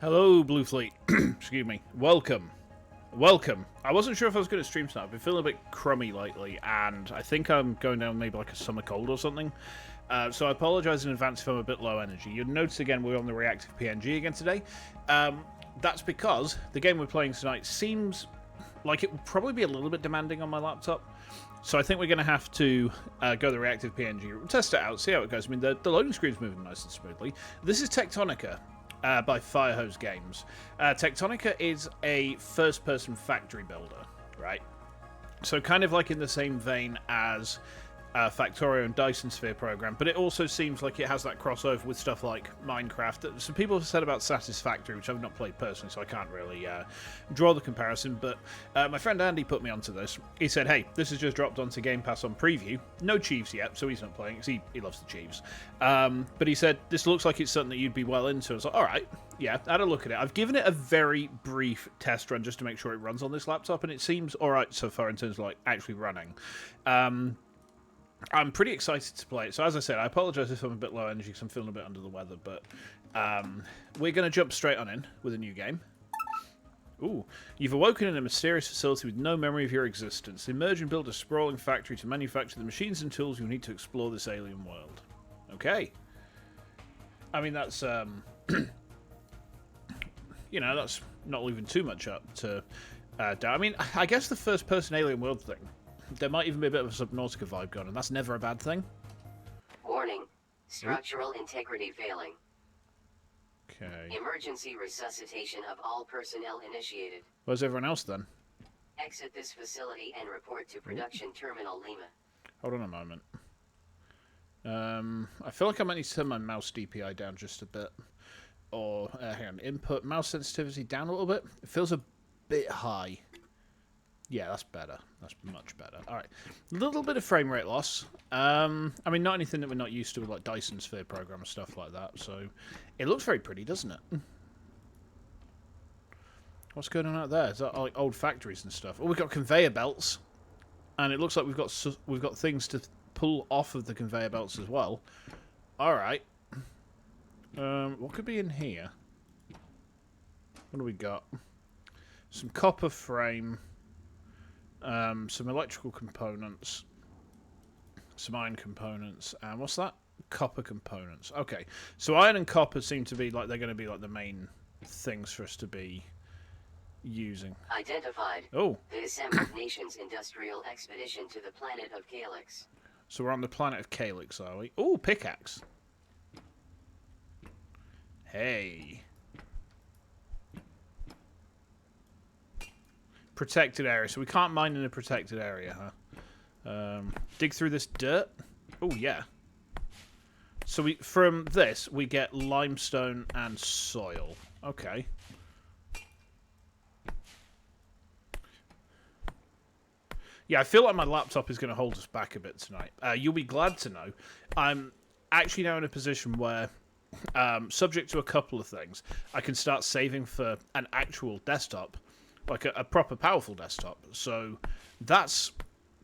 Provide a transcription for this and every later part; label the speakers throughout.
Speaker 1: Hello, Blue Fleet. Excuse me. Welcome. Welcome. I wasn't sure if I was going to stream tonight. I've been feeling a bit crummy lately, and I think I'm going down maybe like a summer cold or something. So I apologise in advance if I'm a bit low energy. You'll notice again we're on the reactive PNG again today. That's because the game we're playing tonight seems like it will probably be a little bit demanding on my laptop. So I think we're going to have to go the reactive PNG, we'll test it out, see how it goes. I mean, the loading screen's moving nice and smoothly. This is Techtonica. By Firehose Games. Techtonica is a first-person factory builder, right? So kind of like in the same vein as Factorio and Dyson Sphere program, but it also seems like it has that crossover with stuff like Minecraft. Some people have said about Satisfactory, which I've not played personally, so I can't really draw the comparison, but my friend Andy put me onto this. He said, hey, this has just dropped onto Game Pass on preview. No Chiefs yet, so he's not playing, because he loves the Chiefs. But he said, this looks like it's something that you'd be well into. I was like, alright, yeah, I had a look at it. I've given it a very brief test run just to make sure it runs on this laptop, and it seems alright so far in terms of like actually running. I'm pretty excited to play it. So as I said, I apologise if I'm a bit low energy because I'm feeling a bit under the weather, but we're going to jump straight on in with a new game. Ooh. You've awoken in a mysterious facility with no memory of your existence. Emerge and build a sprawling factory to manufacture the machines and tools you need to explore this alien world. Okay. I mean, that's, you know, that's not leaving too much up to doubt. I mean, I guess the first-person alien world thing, there might even be a bit of a Subnautica vibe going, and that's never a bad thing.
Speaker 2: Warning. Structural integrity failing.
Speaker 1: Okay.
Speaker 2: Emergency resuscitation of all personnel initiated.
Speaker 1: Where's everyone else then?
Speaker 2: Exit this facility and report to Production Terminal Lima.
Speaker 1: Hold on a moment. I feel like I might need to turn my mouse DPI down just a bit. Or, hang on, input mouse sensitivity down a little bit. It feels a bit high. Yeah, that's better. That's much better. Alright. A little bit of frame rate loss. I mean, not anything that we're not used to with like Dyson Sphere program and stuff like that. So, it looks very pretty, doesn't it? What's going on out there? Is that like old factories and stuff? Oh, we've got conveyor belts. And it looks like we've got things to pull off of the conveyor belts as well. Alright. What could be in here? What do we got? Some copper frame. Some electrical components, some iron components, and what's that? Copper components. Okay, so iron and copper seem to be like they're going to be like the main things for us to be using.
Speaker 2: Identified.
Speaker 1: Oh.
Speaker 2: The Assembled Nations Industrial Expedition to the planet of Calyx.
Speaker 1: So we're on the planet of Calyx, are we? Oh, pickaxe. Hey. Protected area, so we can't mine in a protected area, huh? Dig through this dirt. Oh yeah. So from this we get limestone and soil. Okay. Yeah, I feel like my laptop is going to hold us back a bit tonight. You'll be glad to know I'm actually now in a position where, subject to a couple of things, I can start saving for an actual desktop. Like a proper powerful desktop. So that's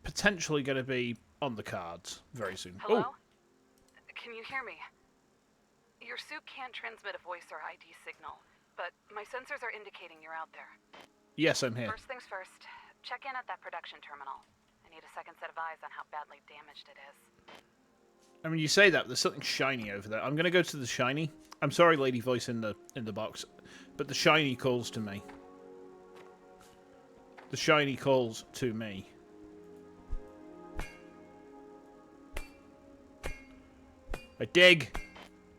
Speaker 1: potentially going to be on the cards very soon.
Speaker 3: Hello? Oh. Can you hear me? Your suit can't transmit a voice or ID signal, but my sensors are indicating you're out there.
Speaker 1: Yes, I'm here.
Speaker 3: First things first, check in at that production terminal. I need a second set of eyes on how badly damaged it is.
Speaker 1: I mean, you say that, there's something shiny over there. I'm going to go to the shiny. I'm sorry, lady voice in the box, but the shiny calls to me. The shiny calls to me. I dig.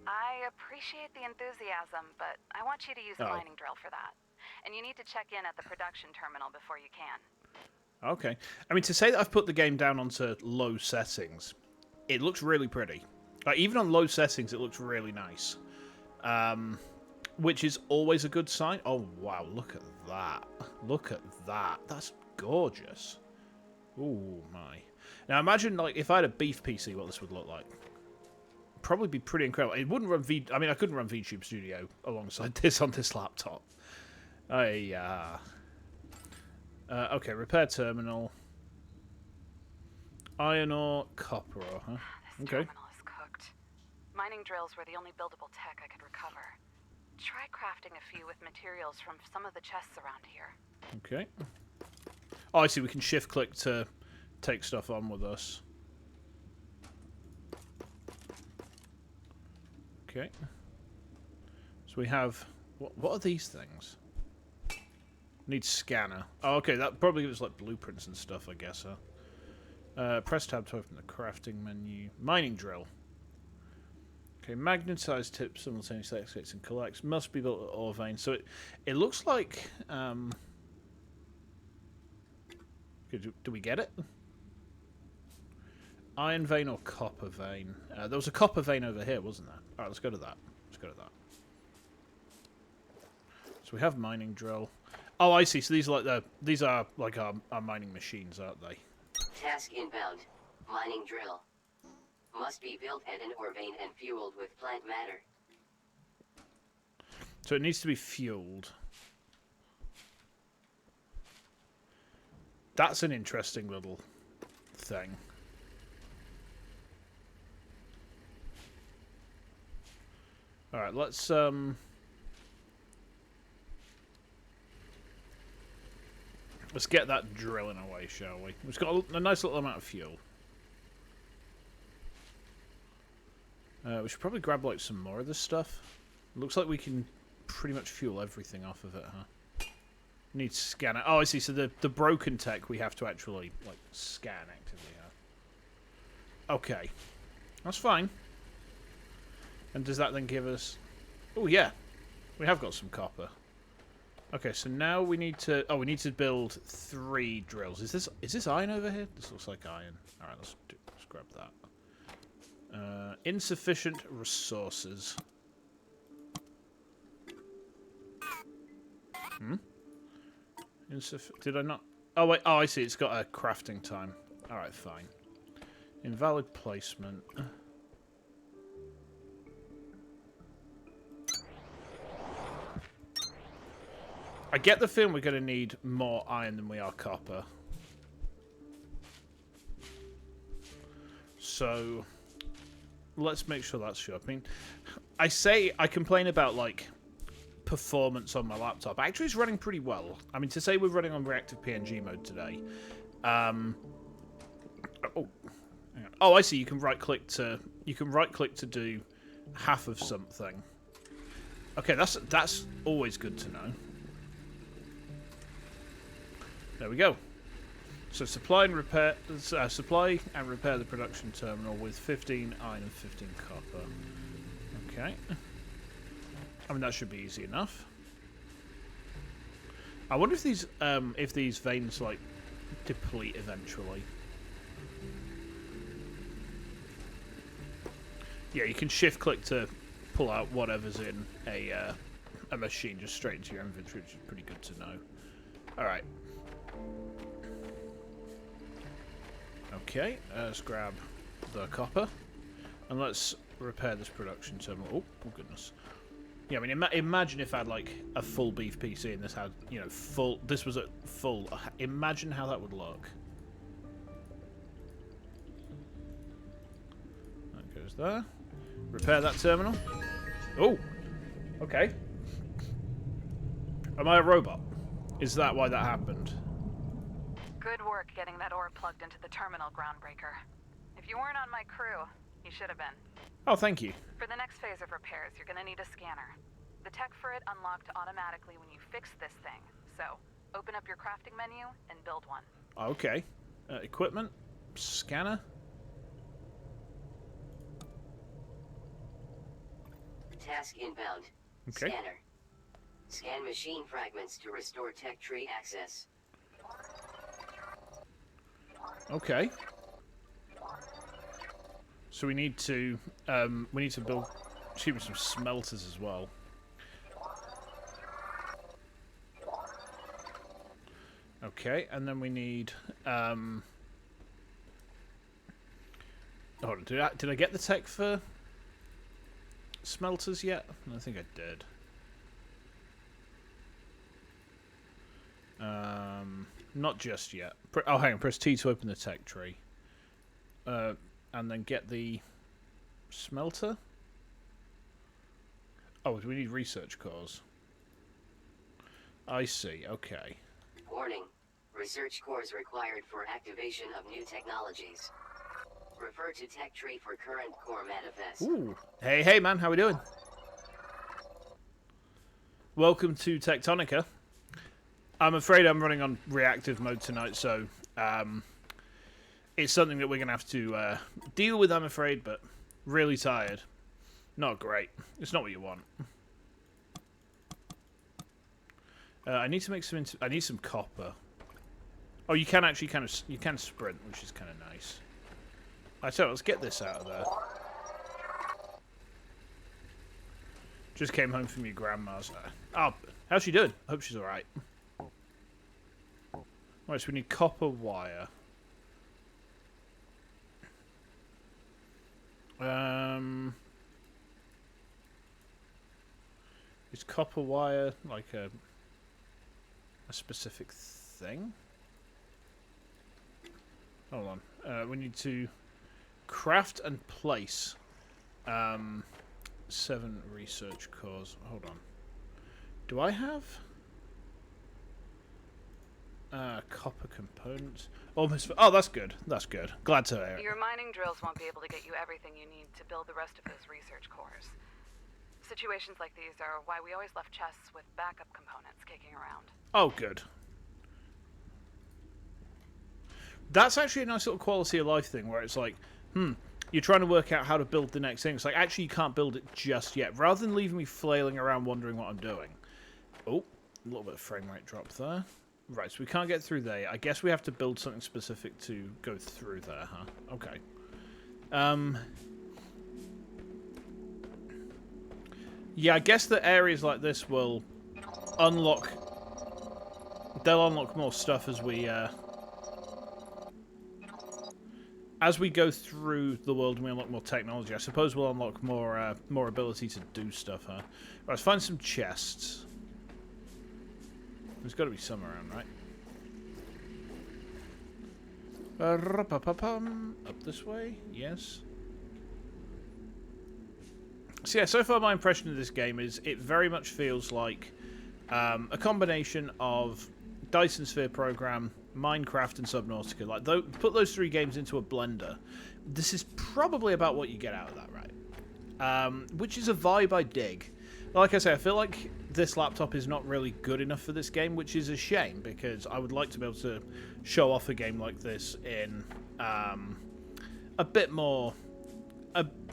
Speaker 3: I appreciate the enthusiasm, but I want you to use a mining drill for that. And you need to check in at the production terminal before you can.
Speaker 1: Okay. I mean, to say that I've put the game down onto low settings, it looks really pretty. Like, even on low settings, it looks really nice. Which is always a good sign. Oh, wow, look at that. Look at that. That's gorgeous. Ooh, my. Now, imagine, like, if I had a beef PC, what this would look like. Probably be pretty incredible. It wouldn't run I mean, I couldn't run VTube Studio alongside this on this laptop. Okay, repair terminal. Iron ore, copper ore, huh?
Speaker 3: This terminal is cooked. Mining drills were the only buildable tech I could recover. Try crafting a few with materials from some of the chests around here.
Speaker 1: Okay. Oh, I see. We can shift click to take stuff on with us. Okay. So we have... What are these things? Need scanner. Oh, okay. That probably gives like blueprints and stuff, I guess, huh? Press tab to open the crafting menu. Mining drill. Okay, magnetized tip simultaneously activates and collects. Must be built at ore vein. So it looks like... do we get it? Iron vein or copper vein? There was a copper vein over here, wasn't there? Alright, let's go to that. Let's go to that. So we have mining drill. Oh, I see. So these are like our mining machines, aren't they?
Speaker 2: Task inbound. Mining drill. Must be built at an ore vein and fueled with plant matter.
Speaker 1: So it needs to be fueled. That's an interesting little thing. Alright, let's get that drilling away, shall we? It's got a nice little amount of fuel. We should probably grab like some more of this stuff. Looks like we can pretty much fuel everything off of it, huh? Need scanner. Oh, I see. So the broken tech we have to actually like scan actively, huh? Okay, that's fine. And does that then give us? Oh yeah, we have got some copper. Okay, so now we need to. Oh, we need to build 3 drills. Is this iron over here? This looks like iron. All right, let's grab that. Insufficient resources. Did I not? Oh wait. Oh, I see. It's got a crafting time. All right, fine. Invalid placement. I get the feeling we're going to need more iron than we are copper. So let's make sure that's sure. I mean, I complain about like performance on my laptop. Actually, it's running pretty well. I mean, to say we're running on reactive PNG mode today. Oh, hang on. Oh, I see. You can right click to do half of something. Okay, that's always good to know. There we go. So supply and repair the production terminal with 15 iron and 15 copper. Okay. I mean that should be easy enough. I wonder if these veins like deplete eventually. Yeah, you can shift click to pull out whatever's in a machine just straight into your inventory, which is pretty good to know. All right. Okay, let's grab the copper and let's repair this production terminal. Oh goodness! Yeah, I mean, imagine if I had like a full beef PC and this had, you know, full. This was at full. Imagine how that would look. That goes there. Repair that terminal. Oh, okay. Am I a robot? Is that why that happened?
Speaker 3: Good work getting that ore plugged into the terminal, Groundbreaker. If you weren't on my crew, you should have been.
Speaker 1: Oh, thank you.
Speaker 3: For the next phase of repairs, you're gonna need a scanner. The tech for it unlocked automatically when you fixed this thing. So, open up your crafting menu and build one.
Speaker 1: Okay. Equipment. Scanner.
Speaker 2: Task inbound.
Speaker 1: Okay.
Speaker 2: Scanner. Scan machine fragments to restore tech tree access.
Speaker 1: Okay. So we need to build some smelters as well. Okay, and then we need hold on, did I get the tech for smelters yet? I think I did. Not just yet. Oh, hang on. Press T to open the tech tree. And then get the smelter. Oh, do we need research cores? I see, okay.
Speaker 2: Warning. Research cores required for activation of new technologies. Refer to Tech Tree for current core manifest.
Speaker 1: Ooh. Hey man, how we doing? Welcome to Techtonica. I'm afraid I'm running on reactive mode tonight, so it's something that we're going to have to deal with, I'm afraid, but really tired. Not great. It's not what you want. I need to make some... I need some copper. Oh, you can actually you can sprint, which is kind of nice. Alright, so let's get this out of there. Just came home from your grandma's. Oh, how's she doing? Hope she's alright. Right, so we need copper wire. Is copper wire like a specific thing? Hold on. We need to craft and place 7 research cores. Hold on. Do I have copper components? Almost. Oh, that's good. That's good. Glad to hear it.
Speaker 3: Your mining drills won't be able to get you everything you need to build the rest of those research cores. Situations like these are why we always left chests with backup components kicking around.
Speaker 1: Oh, good. That's actually a nice little quality of life thing where it's like, you're trying to work out how to build the next thing. It's like, actually, you can't build it just yet. Rather than leaving me flailing around wondering what I'm doing. Oh, a little bit of frame rate drop there. Right, so we can't get through there. I guess we have to build something specific to go through there, huh? Okay. Yeah, I guess that areas like this will unlock... They'll unlock more stuff as we go through the world and we unlock more technology. I suppose we'll unlock more more ability to do stuff, huh? Right, let's find some chests. There's got to be some around, right? Up this way, yes. So yeah, so far my impression of this game is it very much feels like a combination of Dyson Sphere Program, Minecraft, and Subnautica. Like, put those 3 games into a blender. This is probably about what you get out of that, right? Which is a vibe I dig. Like I say, I feel like this laptop is not really good enough for this game, which is a shame, because I would like to be able to show off a game like this in a bit more...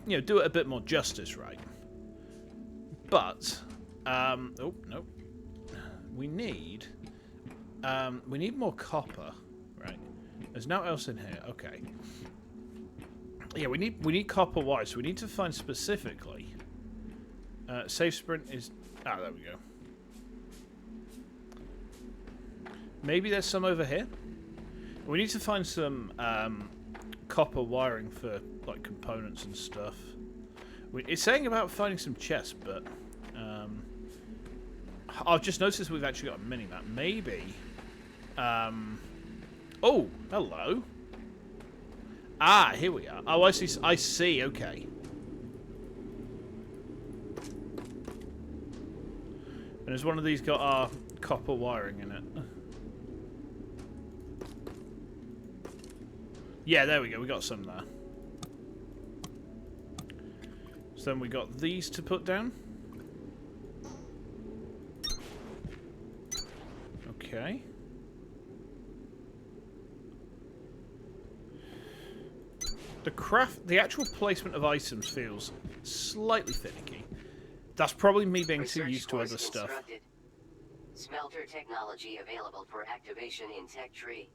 Speaker 1: you know, do it a bit more justice, right? But, oh, no. We need more copper, right? There's no else in here. Okay. Yeah, we need copper wire, so we need to find specifically. Safe sprint is... Ah, there we go. Maybe there's some over here? We need to find some copper wiring for, like, components and stuff. It's saying about finding some chests, but... I've just noticed we've actually got a mini-map. Maybe... Oh, hello. Ah, here we are. Oh, I see. I see. Okay. And has one of these got our copper wiring in it? Yeah, there we go. We got some there. So then we got these to put down. Okay. The actual placement of items feels slightly finicky. That's probably me being too used to other stuff.
Speaker 2: Smelter technology available for activation in Tech Tree.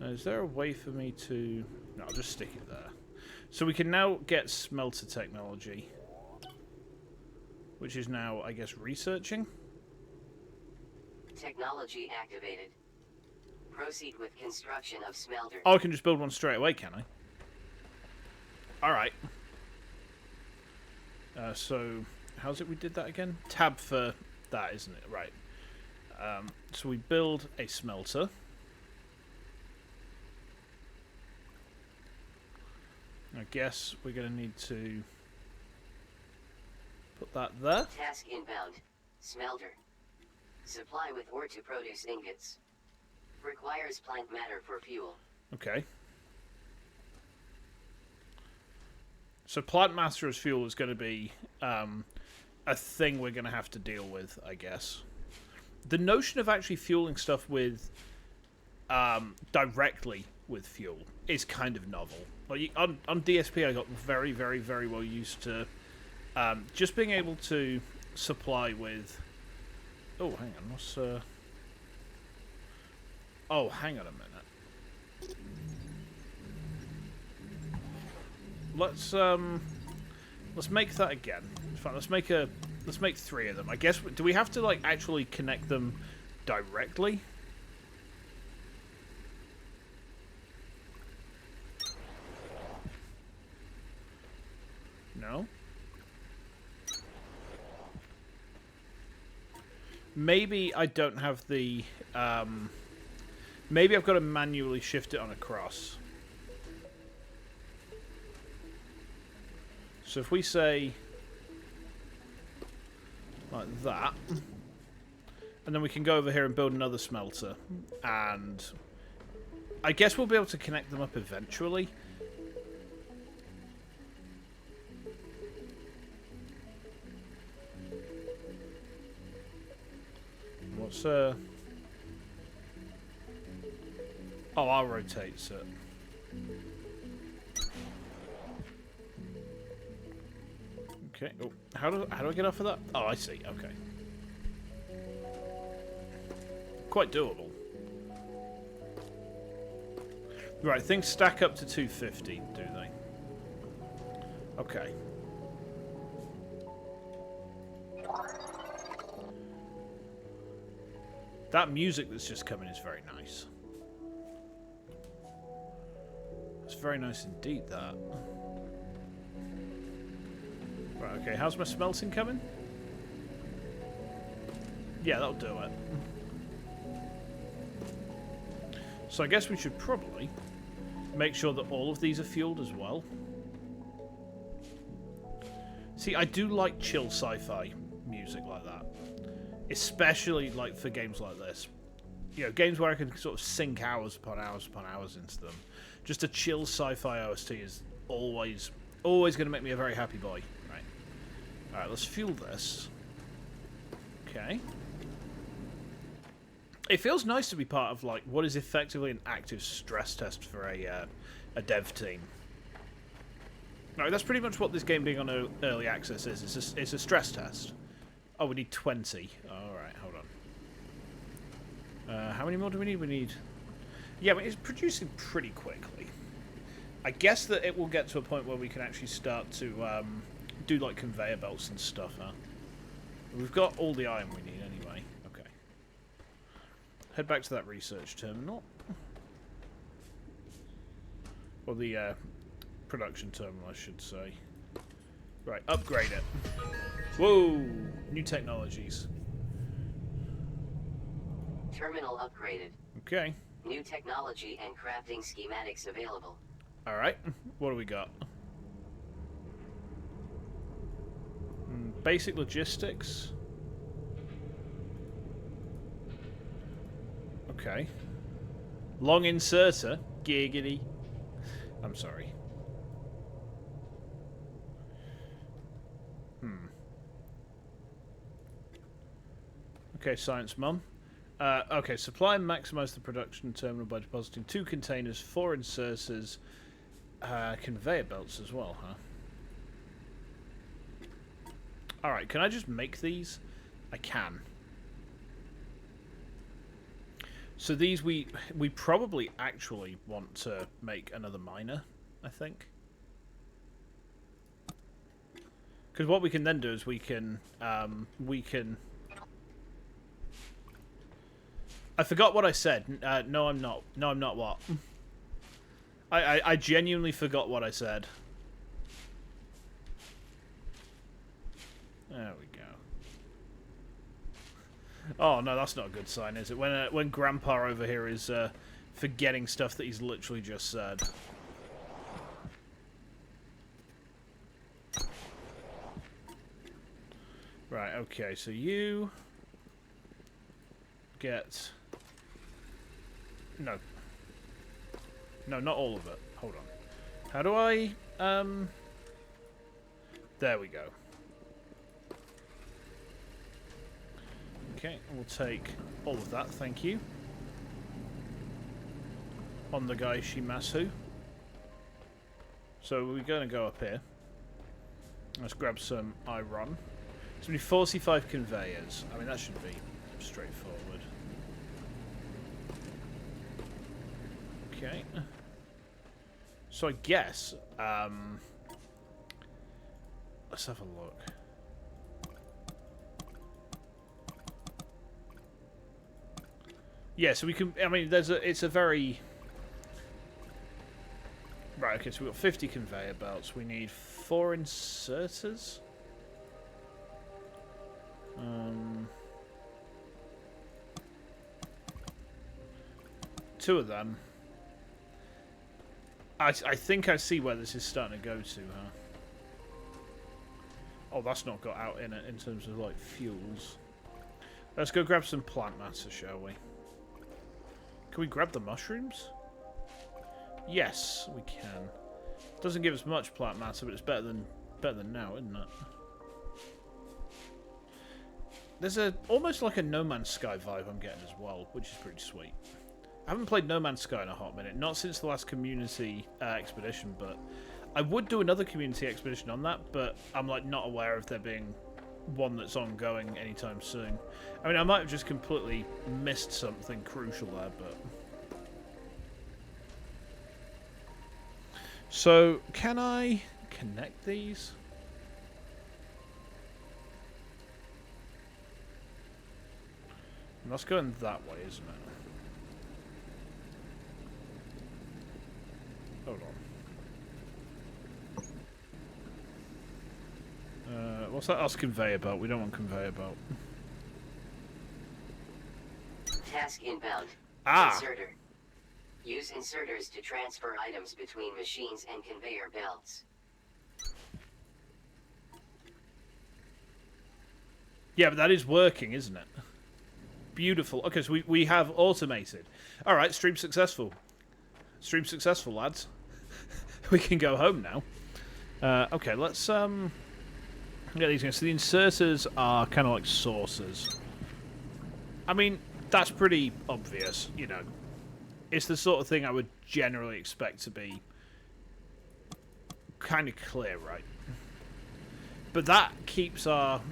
Speaker 1: Is there a way for me to... No, I'll just stick it there. So we can now get smelter technology. Which is now, I guess, researching?
Speaker 2: Technology activated. Proceed with construction of smelter.
Speaker 1: Oh, I can just build one straight away, can I? Alright. So, how's it we did that again? Tab for that, isn't it? Right. So we build a smelter. I guess we're going to need to Put that there.
Speaker 2: Task inbound. Smelter. Supply with ore to produce ingots. Requires plant matter for fuel.
Speaker 1: Okay. So plant matter as fuel is going to be a thing we're going to have to deal with, I guess. The notion of actually fueling stuff with directly with fuel is kind of novel. Like on DSP, I got very, very, very well used to just being able to supply with. Oh, hang on. What's Oh, hang on a minute. Let's make that again. In fact, let's make 3 of them. I guess, do we have to like actually connect them directly? No. Maybe I don't have the maybe I've got to manually shift it on across. So if we say like that, and then we can go over here and build another smelter, and I guess we'll be able to connect them up eventually. What's Oh, I'll rotate it. Okay. Oh, how do I get off of that? Oh, I see. Okay. Quite doable. Right, things stack up to 250, do they? Okay. That music that's just coming is very nice. It's very nice indeed, that. Right, okay, how's my smelting coming? Yeah, that'll do it. So I guess we should probably make sure that all of these are fueled as well. See, I do like chill sci-fi music like that. Especially like for games like this. You know, games where I can sort of sink hours upon hours upon hours into them. Just a chill sci-fi OST is always going to make me a very happy boy. Right. Alright, let's fuel this. Okay. It feels nice to be part of like what is effectively an active stress test for a dev team. No, that's pretty much what this game being on early access is. It's a stress test. Oh, we need 20. Alright, hold on. How many more do we need? We need... Yeah, but it's producing pretty quickly. I guess that it will get to a point where we can actually start to do like conveyor belts and stuff, huh? We've got all the iron we need anyway. Okay. Head back to that research terminal. Or the production terminal, I should say. Right, upgrade it. Whoa! New technologies.
Speaker 2: Terminal upgraded.
Speaker 1: Okay.
Speaker 2: New technology and crafting schematics available.
Speaker 1: Alright, what do we got? Basic logistics. Okay. Long inserter. Giggity. I'm sorry. Okay, science mum. Okay, supply and maximize the production terminal by depositing 2 containers, 4 inserters, conveyor belts as well, huh? Alright, can I just make these? I can. So these we probably actually want to make another miner, I think. Because what we can then do is we can I forgot what I said. No, I'm not. No, I'm not what? I genuinely forgot what I said. There we go. Oh, no, that's not a good sign, is it? When Grandpa over here is forgetting stuff that he's literally just said. Right, okay, so you get... No. No, not all of it. Hold on. How do I... There we go. Okay, we'll take all of that, thank you. On the guy Shimasu. So we're going to go up here. Let's grab some iron. So we need 45 conveyors. I mean, that should be straightforward. Okay. So I guess, let's have a look. Yeah, so we can, I mean, it's a very... Right, okay, so we've got 50 conveyor belts. We need 4 inserters. 2 of them. I think I see where this is starting to go to, huh? Oh, that's not got out in it in terms of, like, fuels. Let's go grab some plant matter, shall we? Can we grab the mushrooms? Yes, we can. Doesn't give us much plant matter, but it's better than now, isn't it? There's almost like a No Man's Sky vibe I'm getting as well, which is pretty sweet. I haven't played No Man's Sky in a hot minute, not since the last community expedition, but I would do another community expedition on that, but I'm like not aware of there being one that's ongoing anytime soon. I mean, I might have just completely missed something crucial there, but... So, can I connect these? And that's going that way, isn't it? Hold on. What's that? That's conveyor belt. We don't want conveyor belt.
Speaker 2: Task inbound.
Speaker 1: Ah!
Speaker 2: Inserter. Use inserters to transfer items between machines and conveyor belts.
Speaker 1: Yeah, but that is working, isn't it? Beautiful. Okay, so we have automated. Alright, stream successful. Stream successful, lads. We can go home now. Okay, let's get these guys. So the inserters are kind of like saucers. I mean, that's pretty obvious, you know. It's the sort of thing I would generally expect to be kind of clear, right? But that keeps our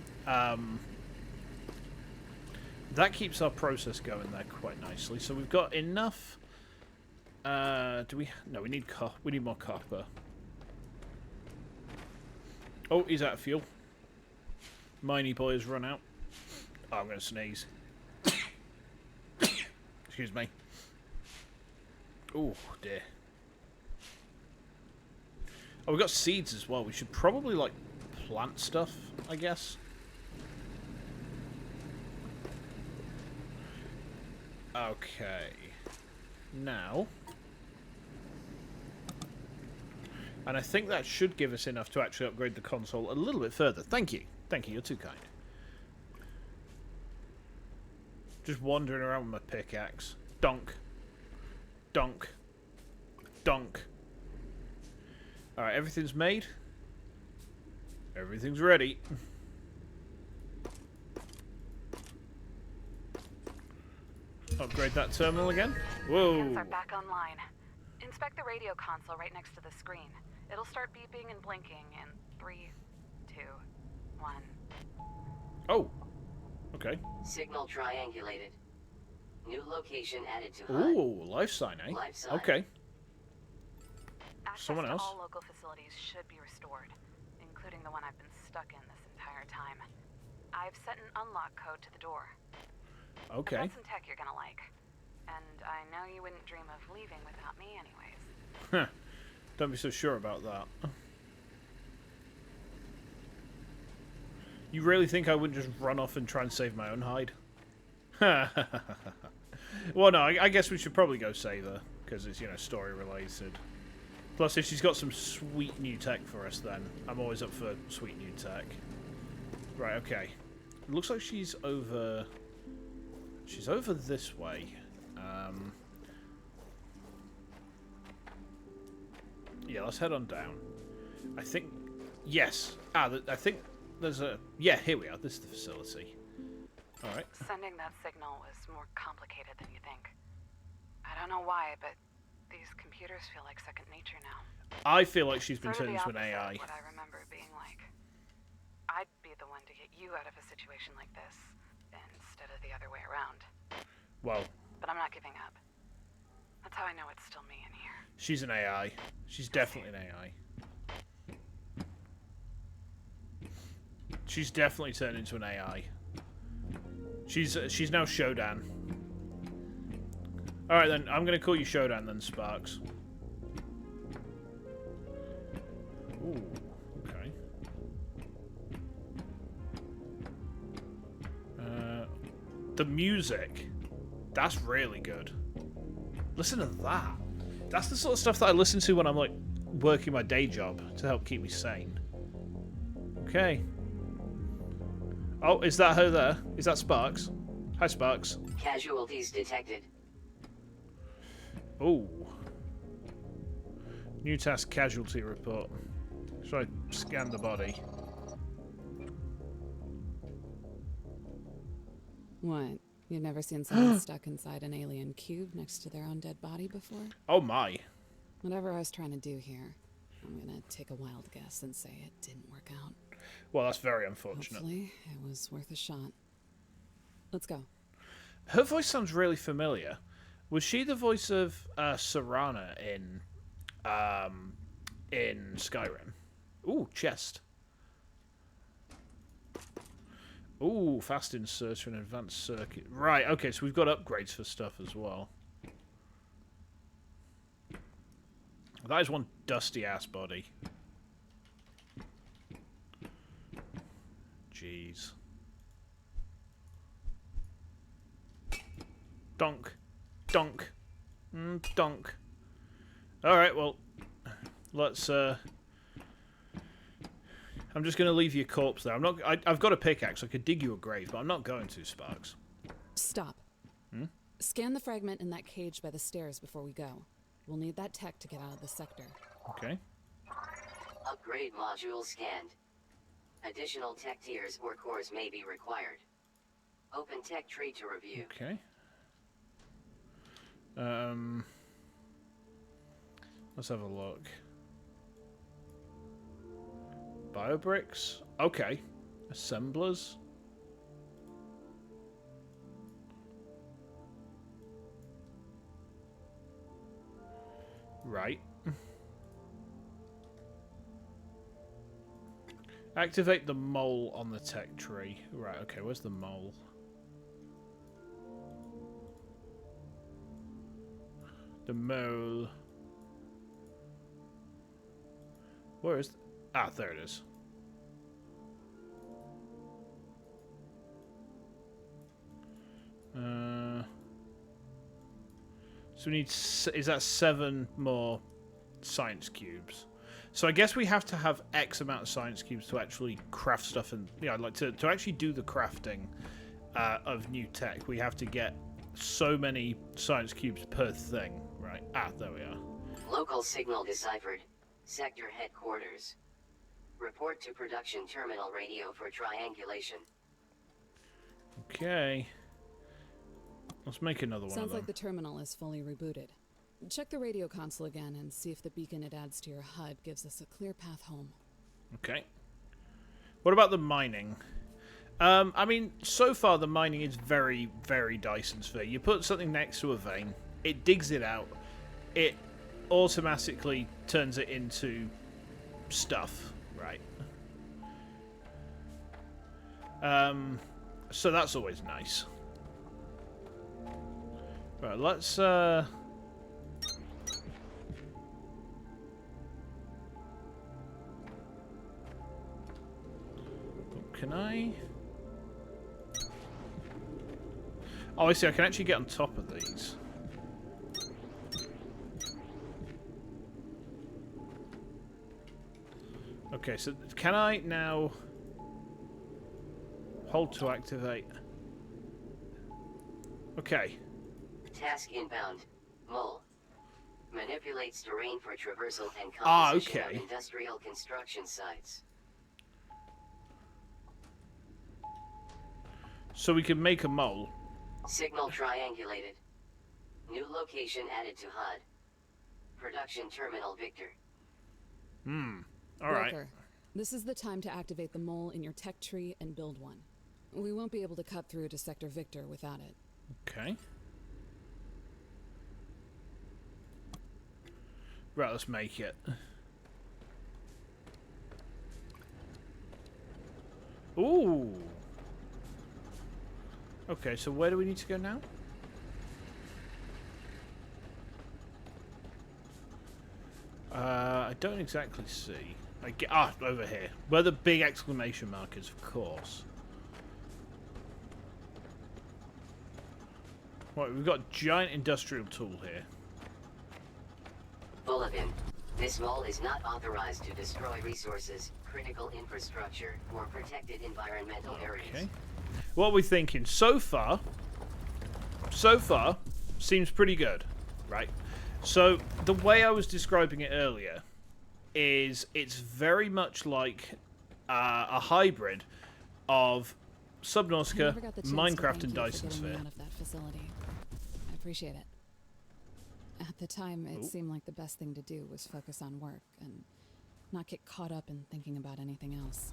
Speaker 1: process going there quite nicely. So we've got enough. Do we? No, we need more copper. Oh, he's out of fuel. Miney boy has run out. Oh, I'm going to sneeze. Excuse me. Oh, dear. Oh, we've got seeds as well. We should probably, like, plant stuff, I guess. Okay. Now. And I think that should give us enough to actually upgrade the console a little bit further. Thank you. Thank you. You're too kind. Just wandering around with my pickaxe. Donk. Donk. Donk. Alright, everything's made. Everything's ready. Upgrade that terminal again. Whoa.
Speaker 3: Scans are back online. Inspect the radio console right next to the screen. It'll start beeping and blinking in 3, 2, 1.
Speaker 1: Oh. Okay.
Speaker 2: Signal triangulated. New location added to HUD.
Speaker 1: Ooh, life sign, eh?
Speaker 2: Life sign.
Speaker 1: Okay.
Speaker 3: Access
Speaker 1: Someone else?
Speaker 3: to all local facilities should be restored, including the one I've been stuck in this entire time. I've set an unlock code to the door.
Speaker 1: Okay.
Speaker 3: I've got some tech you're gonna like. And I know you wouldn't dream of leaving without me anyways.
Speaker 1: Huh. Don't be so sure about that. You really think I wouldn't just run off and try and save my own hide? Well, no, I guess we should probably go save her, because it's, you know, story related. Plus, if she's got some sweet new tech for us, then I'm always up for sweet new tech. Right, okay. looks like she's over... She's over this way. Yeah, let's head on down. I think... Yes. I think there's a... Yeah, here we are. This is the facility. Alright.
Speaker 3: Sending that signal was more complicated than you think. I don't know why, but these computers feel like second nature now.
Speaker 1: I feel like she's been
Speaker 3: Sort of
Speaker 1: turned into
Speaker 3: the
Speaker 1: an
Speaker 3: opposite
Speaker 1: AI.
Speaker 3: of what I remember it being like. I'd be the one to get you out of a situation like this, instead of the other way around.
Speaker 1: Well,
Speaker 3: But I'm not giving up. That's how I know it's still me in here.
Speaker 1: she's an AI. She's definitely an AI. She's definitely turned into an AI. She's now Shodan. Alright then, I'm gonna call you Shodan then, Sparks. Ooh, okay. The music. That's really good. Listen to that. That's the sort of stuff that I listen to when I'm like working my day job to help keep me sane. Okay. Oh, is that her there? Is that Sparks? Hi, Sparks.
Speaker 2: Casualties detected.
Speaker 1: Oh. New task casualty report. Should I scan the body?
Speaker 4: What? You've never seen someone stuck inside an alien cube next to their own dead body before?
Speaker 1: Oh my.
Speaker 4: Whatever I was trying to do here, I'm gonna take a wild guess and say it didn't work out.
Speaker 1: Well, that's very unfortunate.
Speaker 4: Hopefully, it was worth a shot. Let's go.
Speaker 1: Her voice sounds really familiar. Was she the voice of Cerata in Skyrim? Ooh, chest. Ooh, fast inserter and advanced circuit. Right, okay, so we've got upgrades for stuff as well. That is one dusty-ass body. Jeez. Donk. Donk. Donk. Alright, well, let's, I'm just going to leave your corpse there. I've got a pickaxe. I could dig you a grave, but I'm not going to, Sparks.
Speaker 4: Stop. Scan the fragment in that cage by the stairs before we go. We'll need that tech to get out of the sector.
Speaker 1: Okay.
Speaker 2: Upgrade module scanned. Additional tech tiers or cores may be required. Open tech tree to review.
Speaker 1: Okay. Let's have a look. Biobricks? Okay. Assemblers? Right. Activate the mole on the tech tree. Right, okay, where's the mole? The mole. Where is... Ah, there it is. So we need... Is that 7 more science cubes? So I guess we have to have X amount of science cubes to actually craft stuff and... Yeah, like to actually do the crafting of new tech. We have to get so many science cubes per thing. Right. Ah, there we are.
Speaker 2: Local signal deciphered. Sector headquarters. Report to production terminal radio for triangulation.
Speaker 1: Okay. Let's make another one of
Speaker 4: Sounds
Speaker 1: them.
Speaker 4: like the terminal is fully rebooted. Check the radio console again and see if the beacon it adds to your HUD gives us a clear path home.
Speaker 1: Okay. What about the mining? I mean, so far the mining is very, very Dyson sphere. You put something next to a vein, it digs it out, it automatically turns it into stuff, right? So that's always nice. Right, let's can I? Oh, I see. I can actually get on top of these. Okay, so can I now Hold to activate. Okay.
Speaker 2: Task inbound. Mole. Manipulates terrain for traversal and composition of
Speaker 1: Okay.
Speaker 2: industrial construction sites.
Speaker 1: So we can make a mole.
Speaker 2: Signal triangulated. New location added to HUD. Production terminal Victor.
Speaker 1: Alright.
Speaker 4: Broker, this is the time to activate the mole in your tech tree and build one. We won't be able to cut through to Sector Victor without it.
Speaker 1: Okay. Right, let's make it. Ooh. Okay, so where do we need to go now? I don't exactly see. Over here. Where the big exclamation mark is, of course. Right, we've got a giant industrial tool here.
Speaker 2: Bulletin. This mole is not authorized to destroy resources, critical infrastructure, or protected environmental areas.
Speaker 1: Okay. What are we thinking? So far, seems pretty good, right? So, the way I was describing it earlier is it's very much like a hybrid of Subnautica, Minecraft, and Dyson Sphere.
Speaker 4: Out of that facility. I appreciate it. At the time, it seemed like the best thing to do was focus on work and not get caught up in thinking about anything else.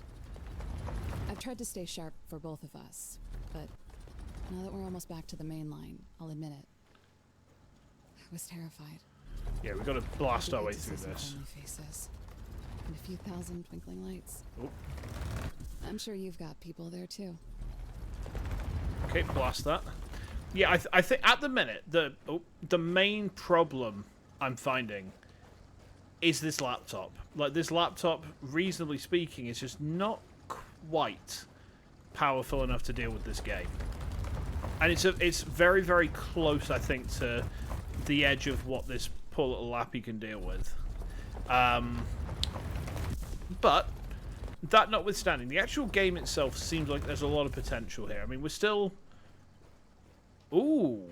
Speaker 4: I've tried to stay sharp for both of us, but now that we're almost back to the main line, I'll admit it. I was terrified.
Speaker 1: Yeah, we've got to blast our way
Speaker 4: To see
Speaker 1: through
Speaker 4: some
Speaker 1: this.
Speaker 4: friendly faces and a few thousand twinkling lights.
Speaker 1: Oh.
Speaker 4: I'm sure you've got people there too.
Speaker 1: Okay, blast that. Yeah, I think at the minute the main problem I'm finding is this laptop. Like, this laptop, reasonably speaking, is just not quite powerful enough to deal with this game. And it's very, very close, I think, to the edge of what this poor little lappy can deal with. But that notwithstanding, the actual game itself seems like there's a lot of potential here. I mean, we're still... Ooh.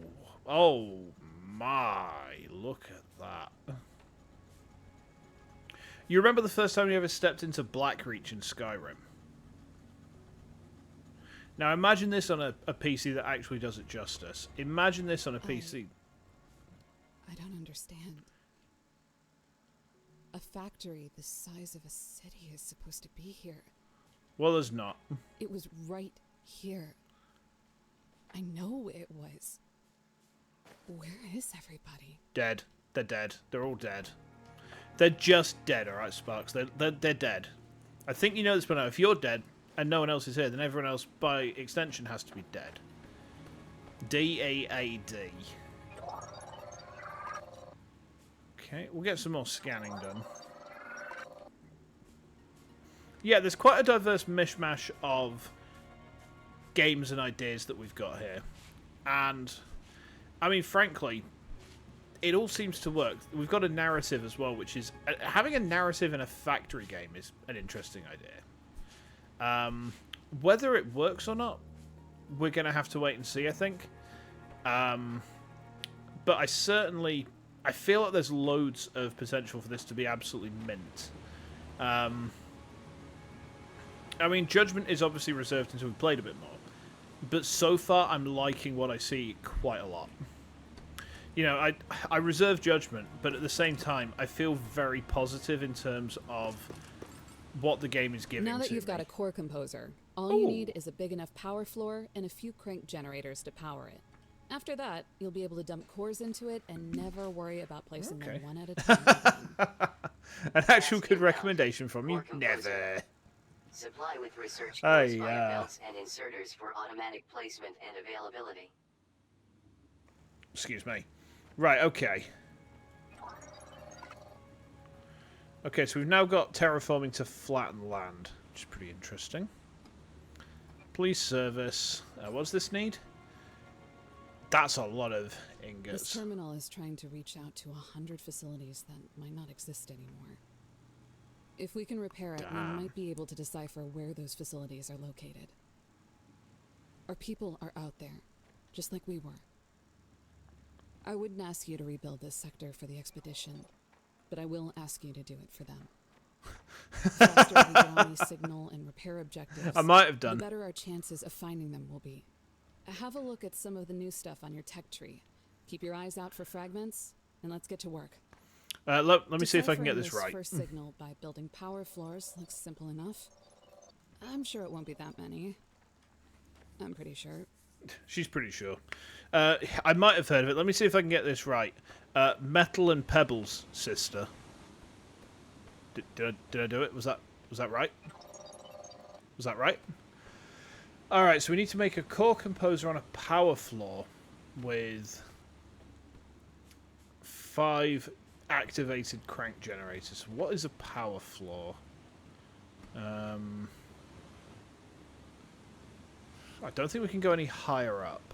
Speaker 1: Oh, my. Look at that. You remember the first time you ever stepped into Blackreach in Skyrim? Now, imagine this on a PC that actually does it justice. Imagine this on a PC...
Speaker 4: I don't understand. A factory the size of a city is supposed to be here.
Speaker 1: Well, there's not.
Speaker 4: It was right here. I know it was. Where is everybody?
Speaker 1: Dead. They're dead. They're all dead. They're just dead, alright, Sparks? They're dead. I think you know this by now. If you're dead and no one else is here, then everyone else, by extension, has to be dead. D-A-A-D. Okay, we'll get some more scanning done. Yeah, there's quite a diverse mishmash of games and ideas that we've got here. And, I mean, frankly, it all seems to work. We've got a narrative as well, which is... having a narrative in a factory game is an interesting idea. Whether it works or not, we're going to have to wait and see, I think. But I certainly... I feel like there's loads of potential for this to be absolutely mint. I mean, judgment is obviously reserved until we've played a bit more. But so far, I'm liking what I see quite a lot. You know, I reserve judgment, but at the same time, I feel very positive in terms of what the game is giving.
Speaker 4: Now that
Speaker 1: to
Speaker 4: you've
Speaker 1: me.
Speaker 4: got a core composer, all you need is a big enough power floor and a few crank generators to power it. After that, you'll be able to dump cores into it and never worry about placing them one at a time.
Speaker 1: An actual good recommendation from you? Never.
Speaker 2: Supply with research cores via
Speaker 1: yeah.
Speaker 2: belts and inserters for automatic placement and availability.
Speaker 1: Excuse me. Right, okay. Okay, so we've now got terraforming to flatten land, which is pretty interesting. Police service. What's this need? That's a lot of ingots.
Speaker 4: This terminal is trying to reach out to 100 facilities that might not exist anymore. If we can repair it, we might be able to decipher where those facilities are located. Our people are out there, just like we were. I wouldn't ask you to rebuild this sector for the expedition, but I will ask you to do it for them. The faster we get on these signal and repair objectives,
Speaker 1: I might have
Speaker 4: the
Speaker 1: done.
Speaker 4: better our chances of finding them will be. Have a look at some of the new stuff on your tech tree. Keep your eyes out for fragments, and let's get to work.
Speaker 1: Let me see if I can get this
Speaker 4: Deciphering
Speaker 1: right.
Speaker 4: first signal by building power floors looks simple enough. I'm sure it won't be that many. I'm pretty sure.
Speaker 1: She's pretty sure. I might have heard of it. Let me see if I can get this right. Metal and Pebbles, sister. Did I do it? Was that right? Was that right? Alright, so we need to make a core composer on a power floor with 5 activated crank generators. What is a power floor? I don't think we can go any higher up.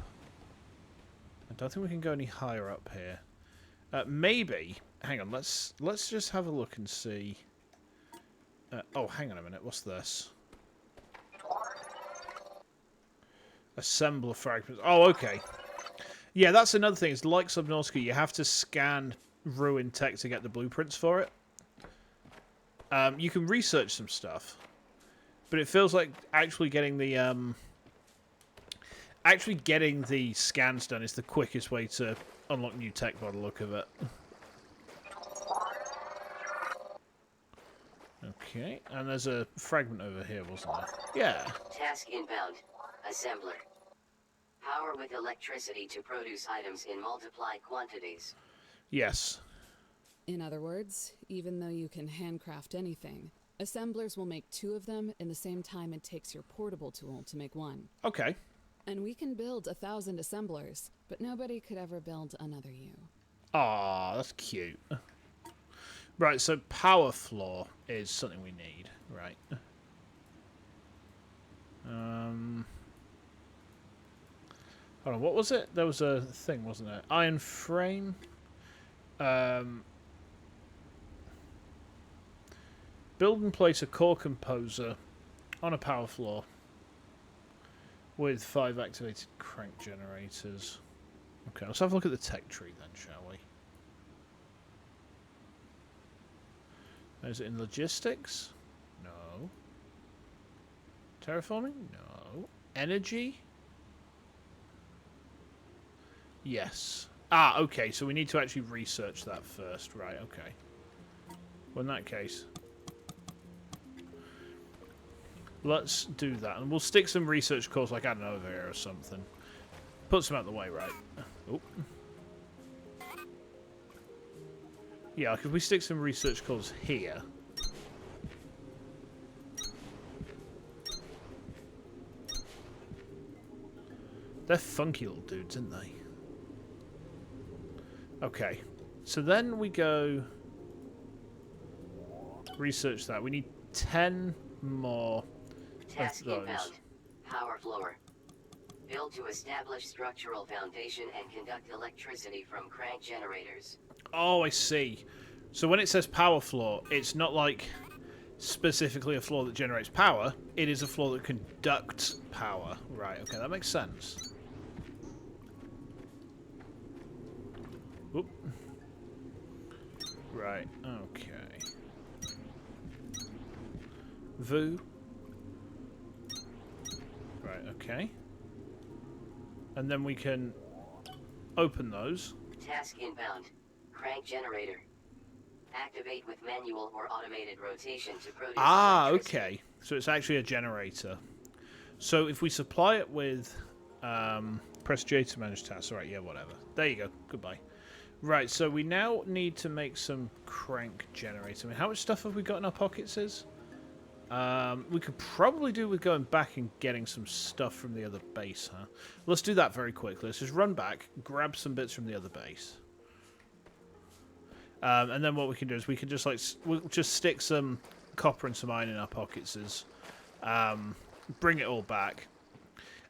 Speaker 1: I don't think we can go any higher up here. Maybe. Hang on. Let's just have a look and see. Oh, hang on a minute. What's this? Assembler fragments. Oh, okay. Yeah, that's another thing. It's like Subnautica. You have to scan ruined tech to get the blueprints for it. You can research some stuff, but it feels like actually getting the scans done is the quickest way to unlock new tech by the look of it. Okay, and there's a fragment over here, wasn't there? Yeah.
Speaker 2: Task inbound. Assembler. Power with electricity to produce items in multiplied quantities.
Speaker 1: Yes.
Speaker 4: In other words, even though you can handcraft anything, assemblers will make 2 of them in the same time it takes your portable tool to make 1.
Speaker 1: Okay.
Speaker 4: And we can build 1,000 assemblers, but nobody could ever build another you.
Speaker 1: Aw, that's cute. Right, so power floor is something we need, right? Hold on, what was it? There was a thing, wasn't there? Iron frame. Build and place a core composer on a power floor with 5 activated crank generators. Okay, let's have a look at the tech tree then, shall we? Is it in logistics? No. Terraforming? No. Energy? Yes. Ah, okay, so we need to actually research that first. Right, okay. Well, in that case, let's do that. And we'll stick some research cores, like, I don't know, over here or something. Put some out of the way, right? Oh. Yeah, like if we stick some research cores here. They're funky little dudes, aren't they? Okay. So then we go research that. We need 10 more
Speaker 2: Task
Speaker 1: of those.
Speaker 2: inbound. Power floor. Build to establish structural foundation and conduct electricity from crank generators.
Speaker 1: Oh, I see. So when it says power floor, it's not like specifically a floor that generates power. It is a floor that conducts power. Right, okay, that makes sense. Oop. Right, okay. VTUBER. Right, okay. And then we can open those.
Speaker 2: Task inbound. Crank generator. Activate with manual or automated rotation to produce electricity.
Speaker 1: Okay. So it's actually a generator. So if we supply it with... press J to manage tasks. Alright, yeah, whatever. There you go. Goodbye. Right, so we now need to make some crank generators. I mean, how much stuff have we got in our pockets? We could probably do with going back and getting some stuff from the other base, huh? Let's do that very quickly. Let's just run back, grab some bits from the other base. And then what we can do is we can just, like, we'll just stick some copper and some iron in our pockets bring it all back.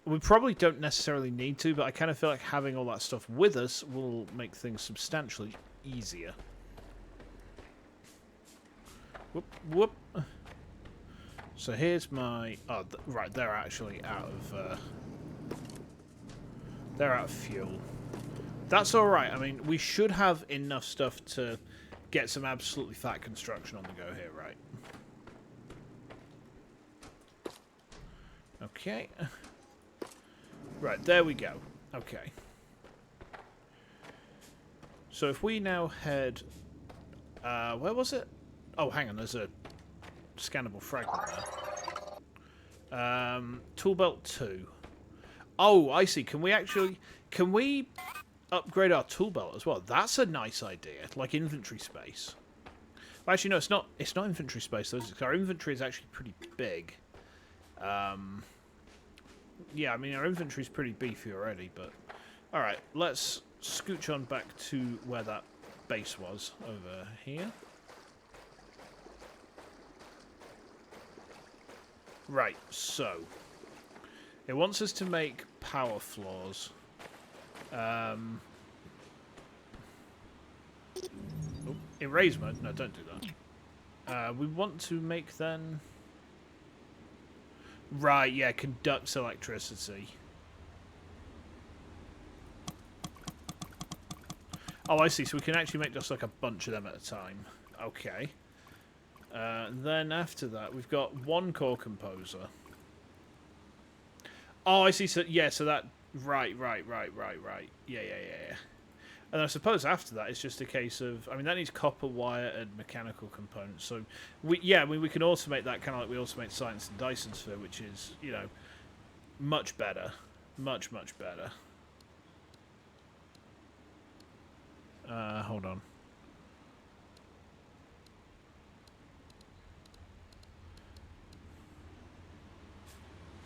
Speaker 1: We probably don't necessarily need to, but I kind of feel like having all that stuff with us will make things substantially easier. Whoop, whoop. So here's my... Oh, right, they're actually out of They're out of fuel. That's alright. I mean, we should have enough stuff to get some absolutely fat construction on the go here, right? Okay. Right, there we go. Okay. So if we now head... where was it? Oh, hang on, there's a scannable fragment there. Tool belt 2. Oh, I see. Can we actually... Can we upgrade our tool belt as well? That's a nice idea. Like inventory space. Well, actually, no, it's not. It's not inventory space, though. Our inventory is actually pretty big. Yeah, I mean, our inventory's pretty beefy already, but... Alright, let's scooch on back to where that base was, over here. Right, so... It wants us to make power floors. Oh, erase mode? No, don't do that. We want to make, then... Right, yeah, conducts electricity. Oh, I see. So we can actually make just like a bunch of them at a time. Okay. Then after that, we've got one core composer. Oh, I see. So yeah, so that... Right. Yeah. And I suppose after that, it's just a case of... I mean, that needs copper wire and mechanical components. So, we can automate that kind of like we automate Science and Dyson Sphere, which is, you know, much better. Much better. Hold on.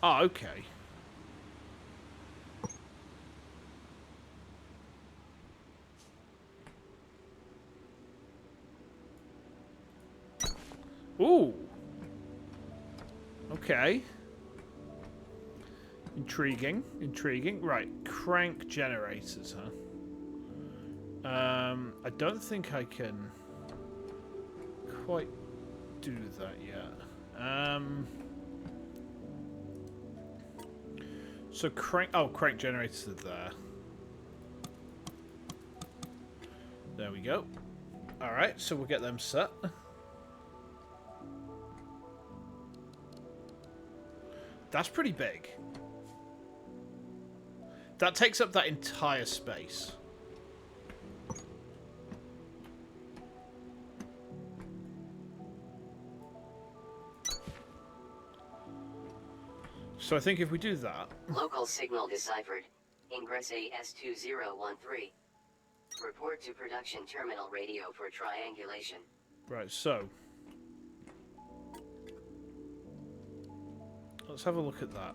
Speaker 1: Oh, okay. Ooh. Okay. Intriguing. Right, crank generators, huh? I don't think I can quite do that yet. So crank generators are there. There we go. Alright, so we'll get them set. That's pretty big. That takes up that entire space. So I think if we do that...
Speaker 2: Local signal deciphered. Ingress AS2013. Report to production terminal radio for triangulation.
Speaker 1: Right, so... Let's have a look at that.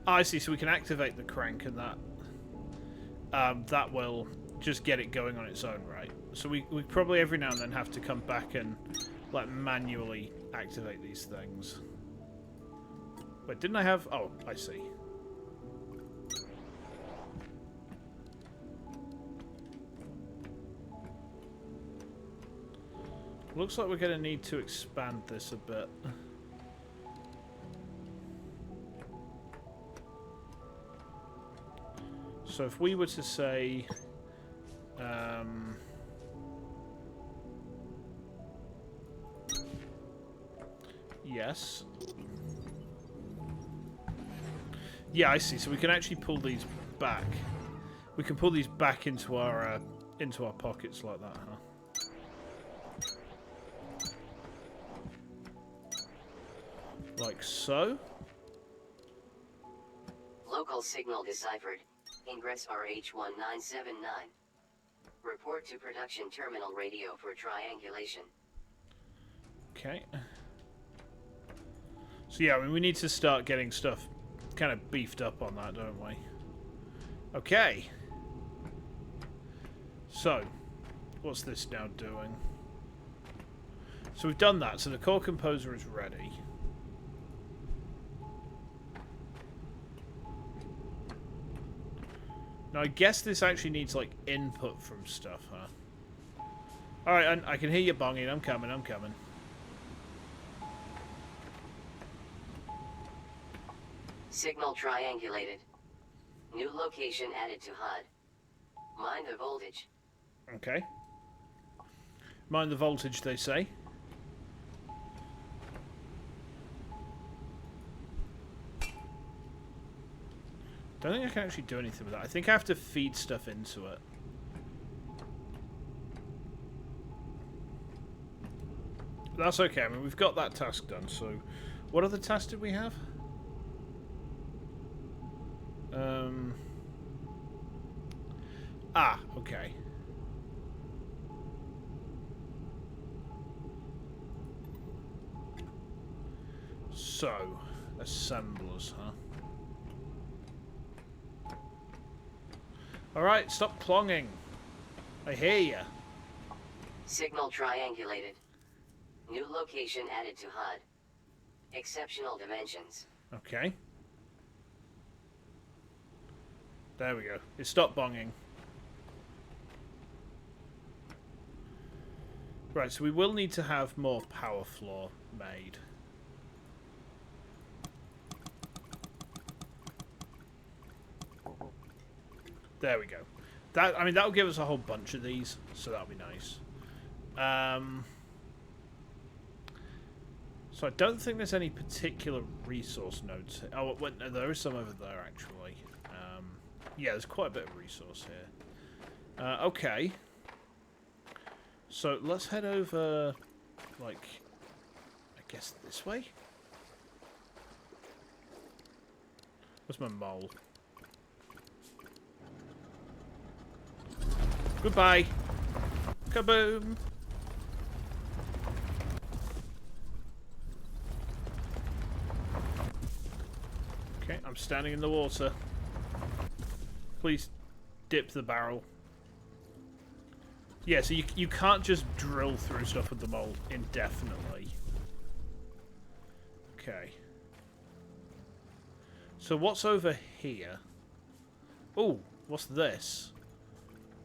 Speaker 1: Oh, I see, so we can activate the crank and that will just get it going on its own, right? So we probably every now and then have to come back and like manually activate these things. Wait, didn't I have... Oh, I see. Looks like we're going to need to expand this a bit. So if we were to say... yes. Yeah, I see. So we can actually pull these back. We can pull these back into our pockets like that, huh? Like so.
Speaker 2: Local signal deciphered. Ingress RH1979. Report to production terminal radio for triangulation.
Speaker 1: Okay. So yeah, I mean, we need to start getting stuff kind of beefed up on that, don't we? Okay. So, what's this now doing? So we've done that, so the core composer is ready. Now I guess this actually needs like input from stuff, huh? Alright, I can hear you bonging, I'm coming.
Speaker 2: Signal triangulated. New location added to HUD. Mind the voltage.
Speaker 1: Okay. Mind the voltage, they say. Don't think I can actually do anything with that. I think I have to feed stuff into it. That's okay. I mean, we've got that task done, so... What other tasks did we have? Ah, okay. So, assemblers, huh? Alright, stop clonging. I hear ya.
Speaker 2: Signal triangulated. New location added to HUD. Exceptional dimensions.
Speaker 1: Okay. There we go. It stopped bonging. Right, so we will need to have more power floor made. There we go. That, I mean, that'll give us a whole bunch of these, so that'll be nice. So I don't think there's any particular resource nodes. Oh, wait, no, there is some over there, actually. Yeah, there's quite a bit of resource here. Okay. So let's head over, like, I guess this way? Where's my mole? Goodbye. Kaboom. Okay, I'm standing in the water. Please dip the barrel. Yeah, so you can't just drill through stuff with the mole indefinitely. Okay. So what's over here? Oh, what's this?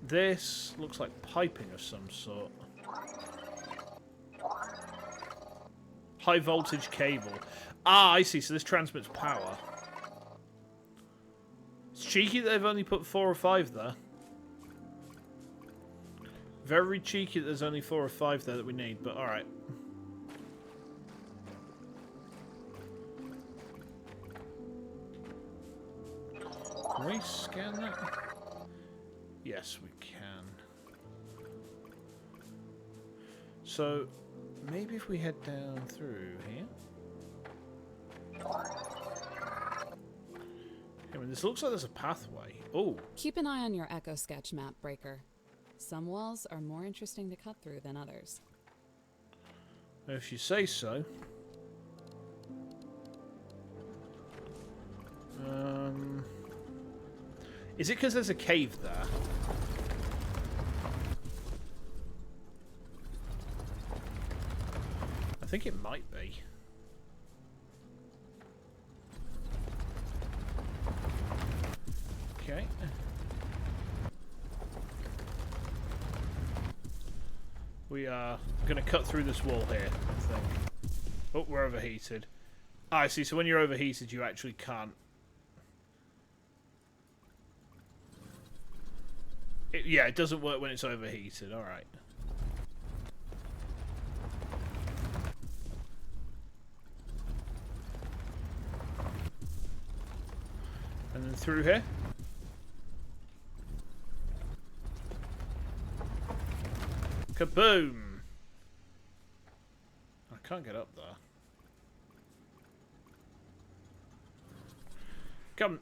Speaker 1: This looks like piping of some sort. High voltage cable. Ah, I see. So this transmits power. It's cheeky that they've only put 4 or 5 there. Very cheeky that there's only 4 or 5 there that we need, but alright. Can we scan that? Yes, we can. So, maybe if we head down through here. I mean, this looks like there's a pathway. Oh.
Speaker 4: Keep an eye on your echo sketch map, Breaker. Some walls are more interesting to cut through than others.
Speaker 1: If you say so. Is it because there's a cave there? I think it might be. Okay. We are going to cut through this wall here, I think. Oh, we're overheated. Ah, I see. So when you're overheated, you actually can't. Yeah, it doesn't work when it's overheated. All right. And then through here. Kaboom! I can't get up there.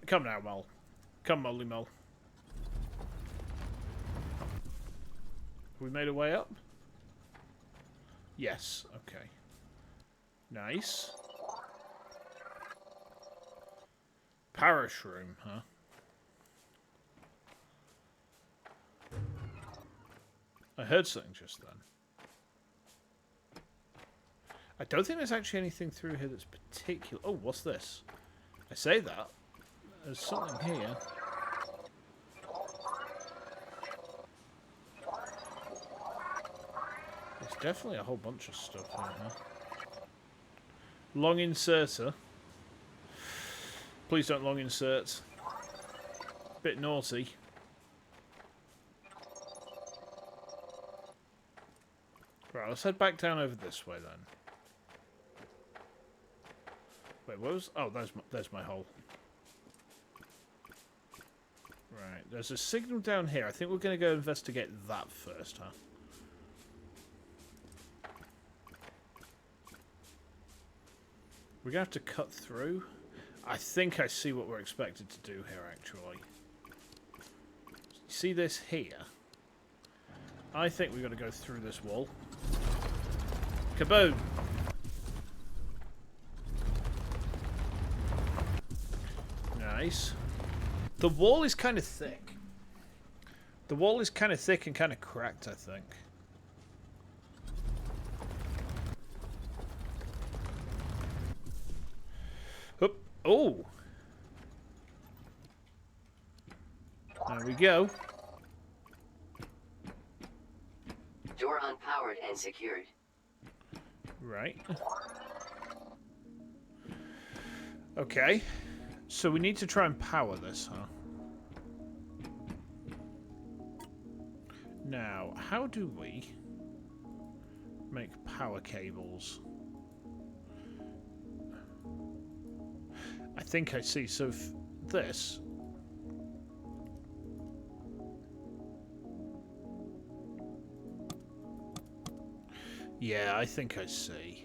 Speaker 1: Come now, Mole. Come, Molly Mole. Have we made a way up? Yes. Okay. Nice. Parish room, huh? I heard something just then. I don't think there's actually anything through here that's particular. Oh, what's this? I say that. There's something here. There's definitely a whole bunch of stuff in here. Long inserter. please don't long insert. Bit naughty. Right, let's head back down over this way then. Wait, what was... Oh, there's my hole. Right, there's a signal down here. I think we're going to go investigate that first, huh? We're going to have to cut through. I think I see what we're expected to do here, actually. See this here? I think we've got to go through this wall. Kaboom! Nice. The wall is kind of thick. The wall is kind of thick and kind of cracked, I think. Oop. Oh! There we go.
Speaker 2: Door unpowered and secured.
Speaker 1: Right. Okay. So we need to try and power this, huh? Now, how do we make power cables? I think I see. So this... Yeah, I think I see.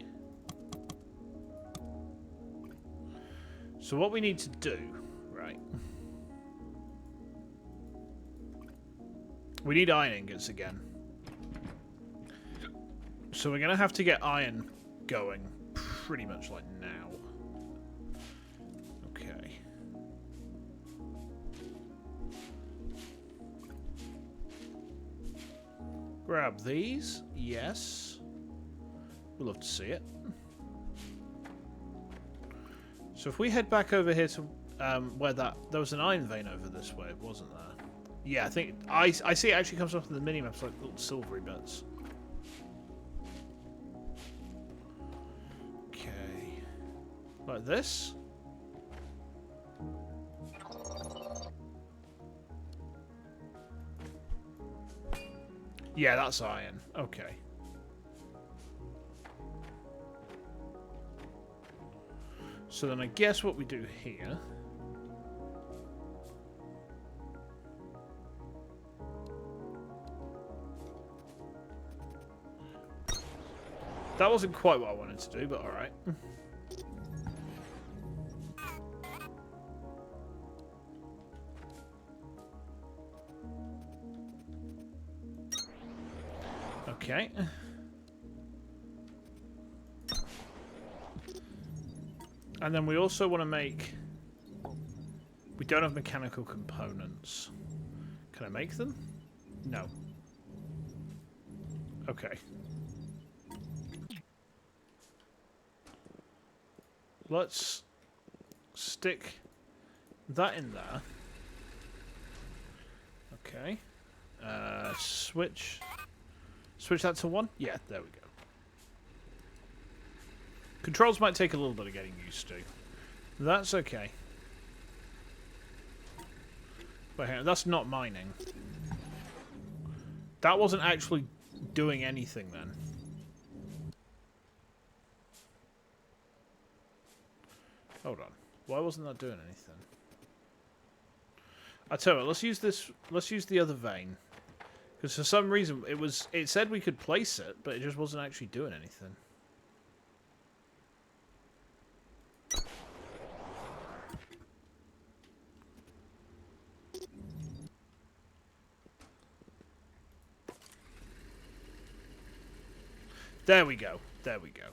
Speaker 1: So what we need to do, right? We need iron ingots again. So we're going to have to get iron going pretty much like now. Okay. Grab these. Yes. We'll love to see it. So if we head back over here to where there was an iron vein over this way, wasn't there? Yeah, I think I see it actually comes off of the mini-maps like little silvery bits. Okay. Like this? Yeah, that's iron. Okay. So then I guess what we do here... That wasn't quite what I wanted to do, but alright. Okay. And then we also want to make... We don't have mechanical components. Can I make them? No. Okay. Let's stick that in there. Okay. Switch that to 1? Yeah, there we go. Controls might take a little bit of getting used to. That's okay. But hang on, that's not mining. That wasn't actually doing anything then. Hold on. Why wasn't that doing anything? I tell you what, let's use this. Let's use the other vein, because for some reason it said we could place it, but it just wasn't actually doing anything. There we go. There we go.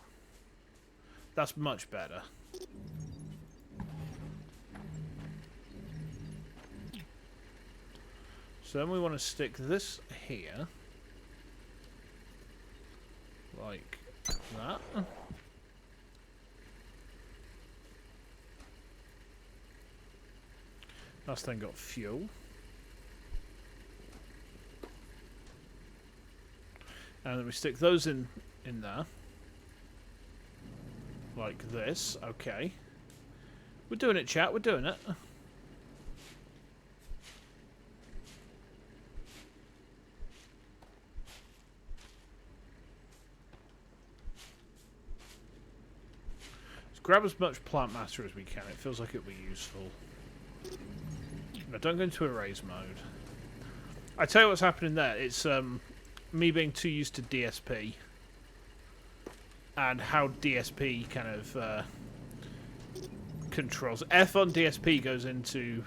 Speaker 1: That's much better. So then we want to stick this here. Like that. That's then got fuel. And then we stick those in there. Like this. Okay. We're doing it, chat. We're doing it. Let's grab as much plant matter as we can. It feels like it'll be useful. No, don't go into erase mode. I tell you what's happening there. It's me being too used to DSP and how DSP kind of controls. F on DSP goes into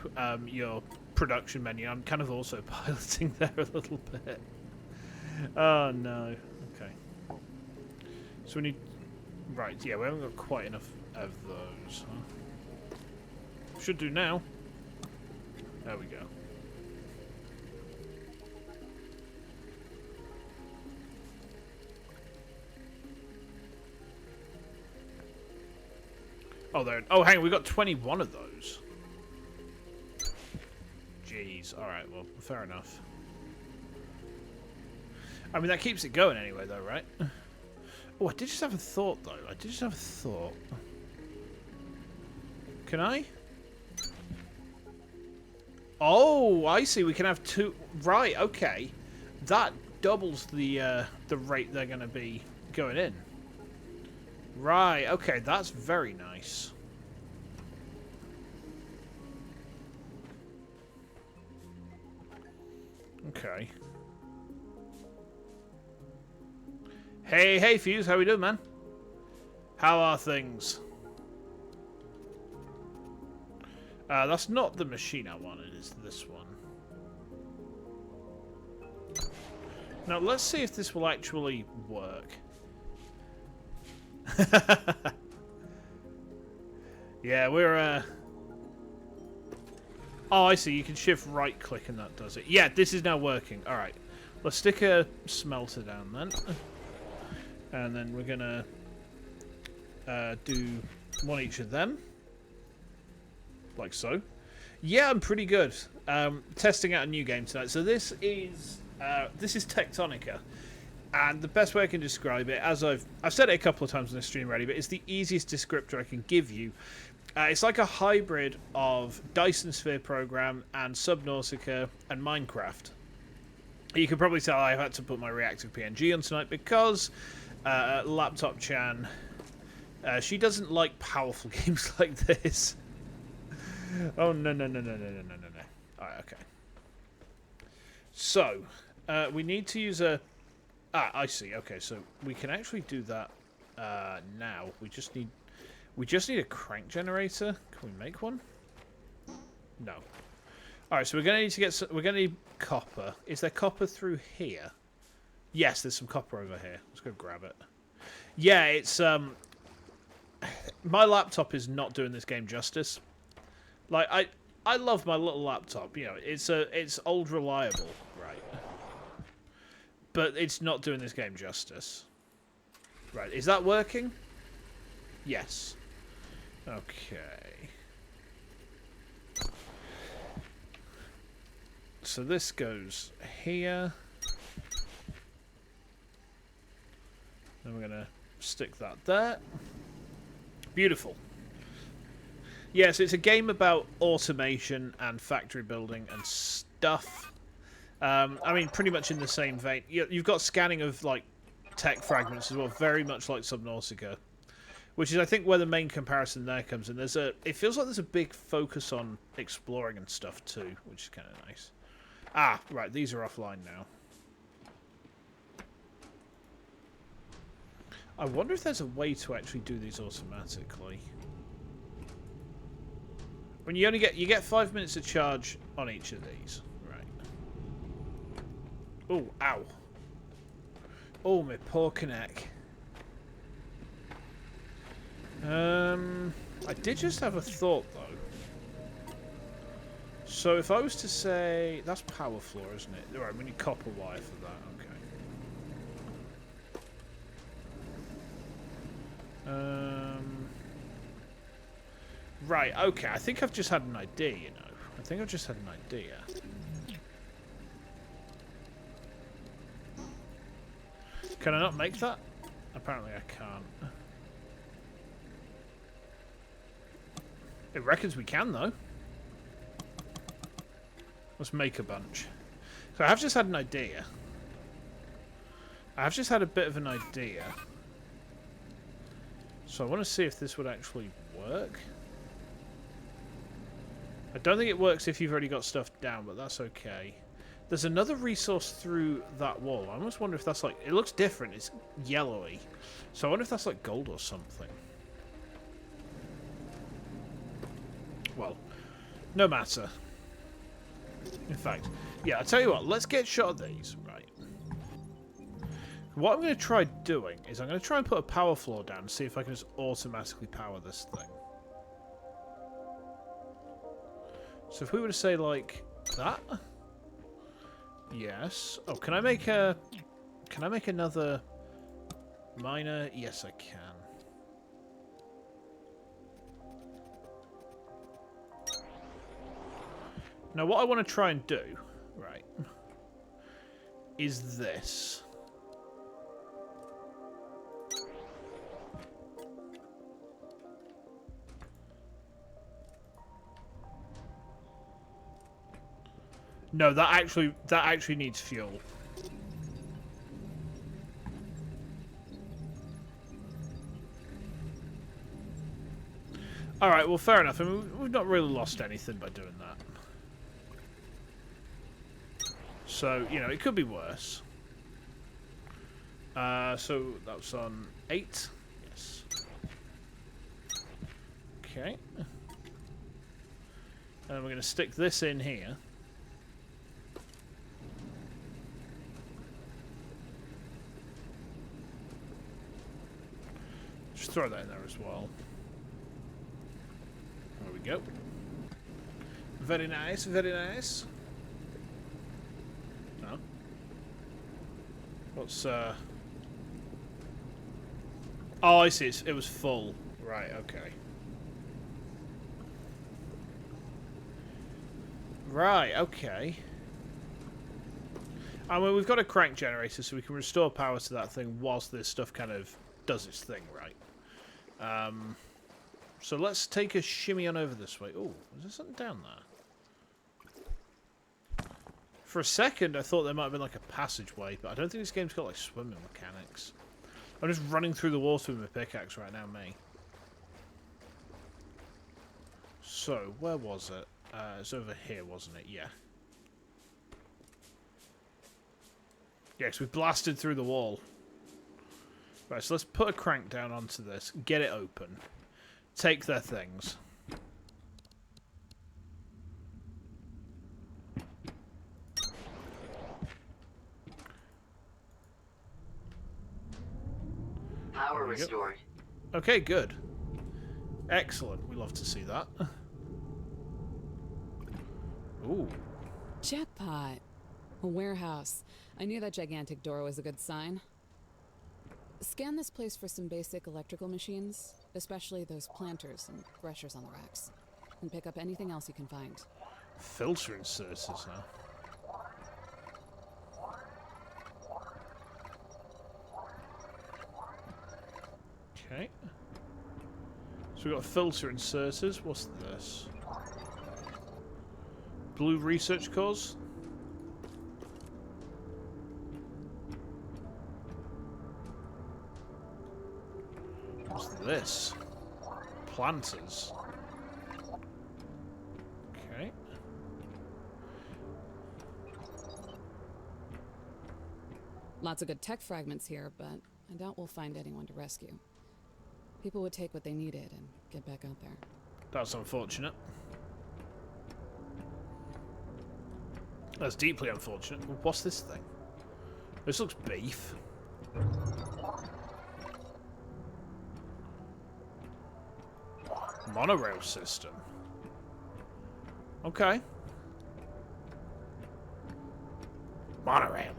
Speaker 1: your production menu. I'm kind of also piloting there a little bit. Oh no. Okay. So we need. Right. Yeah, we haven't got quite enough of those. Huh? Should do now. There we go. Oh, there. Oh, hang on. We got 21 of those. Jeez. All right. Well, fair enough. I mean, that keeps it going anyway, though, right? Oh, I did just have a thought, though. I did just have a thought. Can I? Oh, I see. We can have two. Right. Okay. That doubles the rate they're going to be going in. Right, okay, that's very nice. Okay. Hey, Fuse, how we doing, man? How are things? That's not the machine I wanted, it's this one. Now, let's see if this will actually work. Yeah, we're oh, I see. You can shift right click and that does it. Yeah, this is now working. Alright. Let's stick a smelter down then. And then we're gonna do one each of them. Like so. Yeah, I'm pretty good. Testing out a new game tonight. So this is Techtonica. And the best way I can describe it, as I've said it a couple of times on the stream already, but it's the easiest descriptor I can give you. It's like a hybrid of Dyson Sphere program and Subnautica and Minecraft. You can probably tell I've had to put my reactive PNG on tonight because Laptop Chan, she doesn't like powerful games like this. Oh, no. Alright, okay. So, we need to use a... Ah, I see. Okay, so we can actually do that now. We just need a crank generator. Can we make one? No. All right, so we're gonna need to get. We're gonna need copper. Is there copper through here? Yes, there's some copper over here. Let's go grab it. Yeah, it's my laptop is not doing this game justice. Like I love my little laptop. You know, it's old reliable, right? But it's not doing this game justice. Right, is that working? Yes. Okay. So this goes here. Then we're going to stick that there. Beautiful. Yes, it's a game about automation and factory building and stuff. I mean, pretty much in the same vein. You've got scanning of, like, tech fragments as well, very much like Subnautica. Which is, I think, where the main comparison there comes in. It feels like there's a big focus on exploring and stuff, too, which is kind of nice. Ah, right, these are offline now. I wonder if there's a way to actually do these automatically. When you you get 5 minutes of charge on each of these. Oh, ow. Oh, my poor neck. I did just have a thought, though. So if I was to say... That's power floor, isn't it? Alright, we need copper wire for that. Okay. Right, okay. I think I've just had an idea, you know. I think I've just had an idea. Can I not make that? Apparently I can't. It reckons we can, though. Let's make a bunch. So I've just had an idea. I've just had a bit of an idea. So I want to see if this would actually work. I don't think it works if you've already got stuff down, but that's okay. There's another resource through that wall. I almost wonder if that's like... It looks different. It's yellowy. So I wonder if that's like gold or something. Well, no matter. In fact, yeah, I'll tell you what. Let's get shot of these, right? What I'm going to try doing is I'm going to try and put a power floor down and see if I can just automatically power this thing. So if we were to say like that, yes. Oh, can I make a? Can I make another miner? Yes, I can. Now, what I want to try and do, right, is this. No, that actually needs fuel. All right, well, fair enough. I mean, we've not really lost anything by doing that. So, you know, it could be worse. So that's on 8. Yes. Okay. And we're going to stick this in here. Just throw that in there as well. There we go. Very nice, very nice. No. What's, Oh, I see. It was full. Right, okay. Right, okay. I mean, we've got a crank generator, so we can restore power to that thing whilst this stuff kind of does its thing, right? So let's take a shimmy on over this way. Oh, is there something down there? For a second, I thought there might have been like a passageway, but I don't think this game's got like swimming mechanics. I'm just running through the water with my pickaxe right now, me. So, where was it? It's over here, wasn't it? Yeah. Yeah, 'cause we blasted through the wall. Right, so let's put a crank down onto this, get it open, take their things.
Speaker 2: Power restored.
Speaker 1: Okay, good. Excellent. We love to see that. Ooh.
Speaker 4: Jackpot. A warehouse. I knew that gigantic door was a good sign. Scan this place for some basic electrical machines, especially those planters and threshers on the racks. And pick up anything else you can find.
Speaker 1: Filter inserters, huh? Okay. So we've got filter inserters. What's this? Blue research cores? What's this? Planters. Okay.
Speaker 4: Lots of good tech fragments here, but I doubt we'll find anyone to rescue. People would take what they needed and get back out there.
Speaker 1: That's unfortunate. That's deeply unfortunate. What's this thing? This looks beef. Monorail system. Okay. Monorail.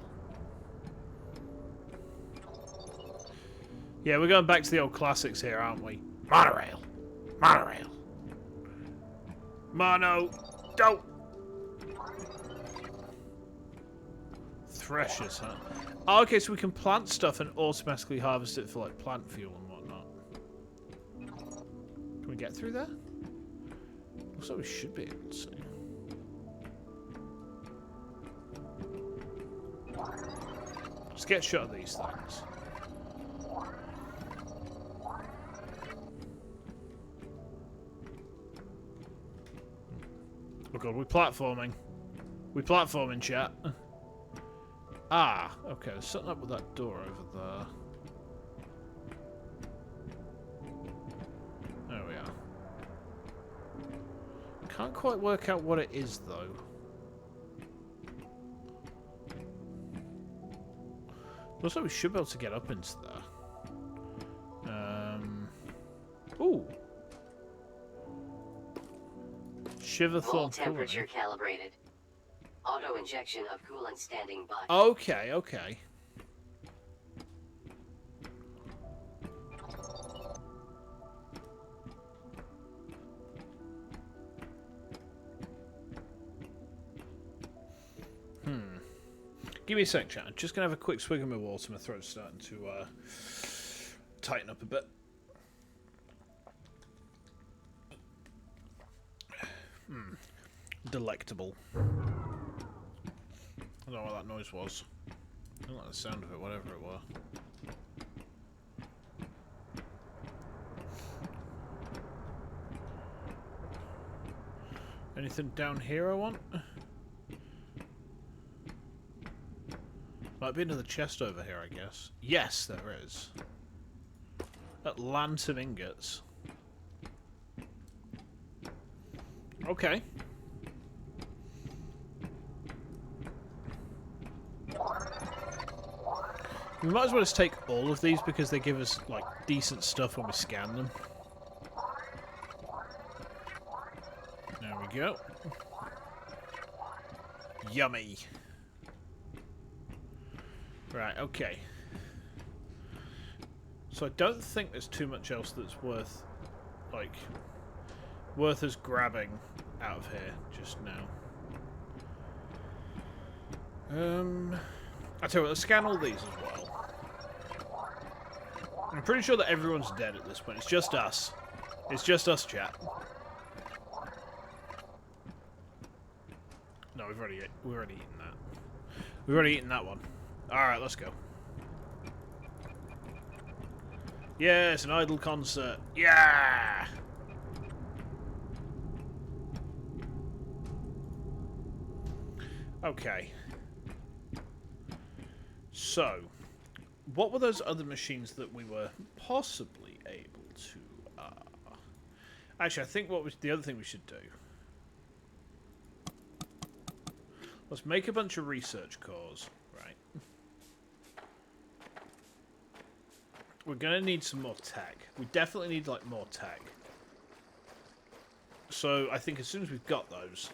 Speaker 1: Yeah, we're going back to the old classics here, aren't we? Monorail. Monorail. Mono. Don't. Threshers, huh? Oh, okay, so we can plant stuff and automatically harvest it for like plant fuel and whatnot. Can we get through there? Looks like we should be able to. Let's get a shot of these things. Oh god, we're platforming. We're platforming, chat. Ah, okay, there's something up with that door over there. There we are. Can't quite work out what it is, though. Looks like we should be able to get up into there. Ooh. Shiver
Speaker 2: Wall
Speaker 1: thorn
Speaker 2: temperature calibrated. Auto injection of coolant standing by.
Speaker 1: Okay, okay. Give me a sec, chat. I'm just going to have a quick swig of my water. My throat's starting to tighten up a bit. Delectable. I don't know what that noise was. I don't like the sound of it, whatever it was. Anything down here I want? Might be another chest over here, I guess. Yes, there is. Atlantum ingots. Okay. We might as well just take all of these because they give us, like, decent stuff when we scan them. There we go. Yummy. Right, okay. So I don't think there's too much else that's worth, like, worth us grabbing out of here just now. I tell you what, let's scan all these as well. I'm pretty sure that everyone's dead at this point. It's just us. It's just us, chat. No, we've already eaten that. We've already eaten that one. Alright, let's go. Yes, an idle concert. Yeah! Okay. So, what were those other machines that we were possibly able to... Actually, I think what was the other thing we should do... Let's make a bunch of research cores, right? We're going to need some more tech. We definitely need, like, more tech. So, I think as soon as we've got those...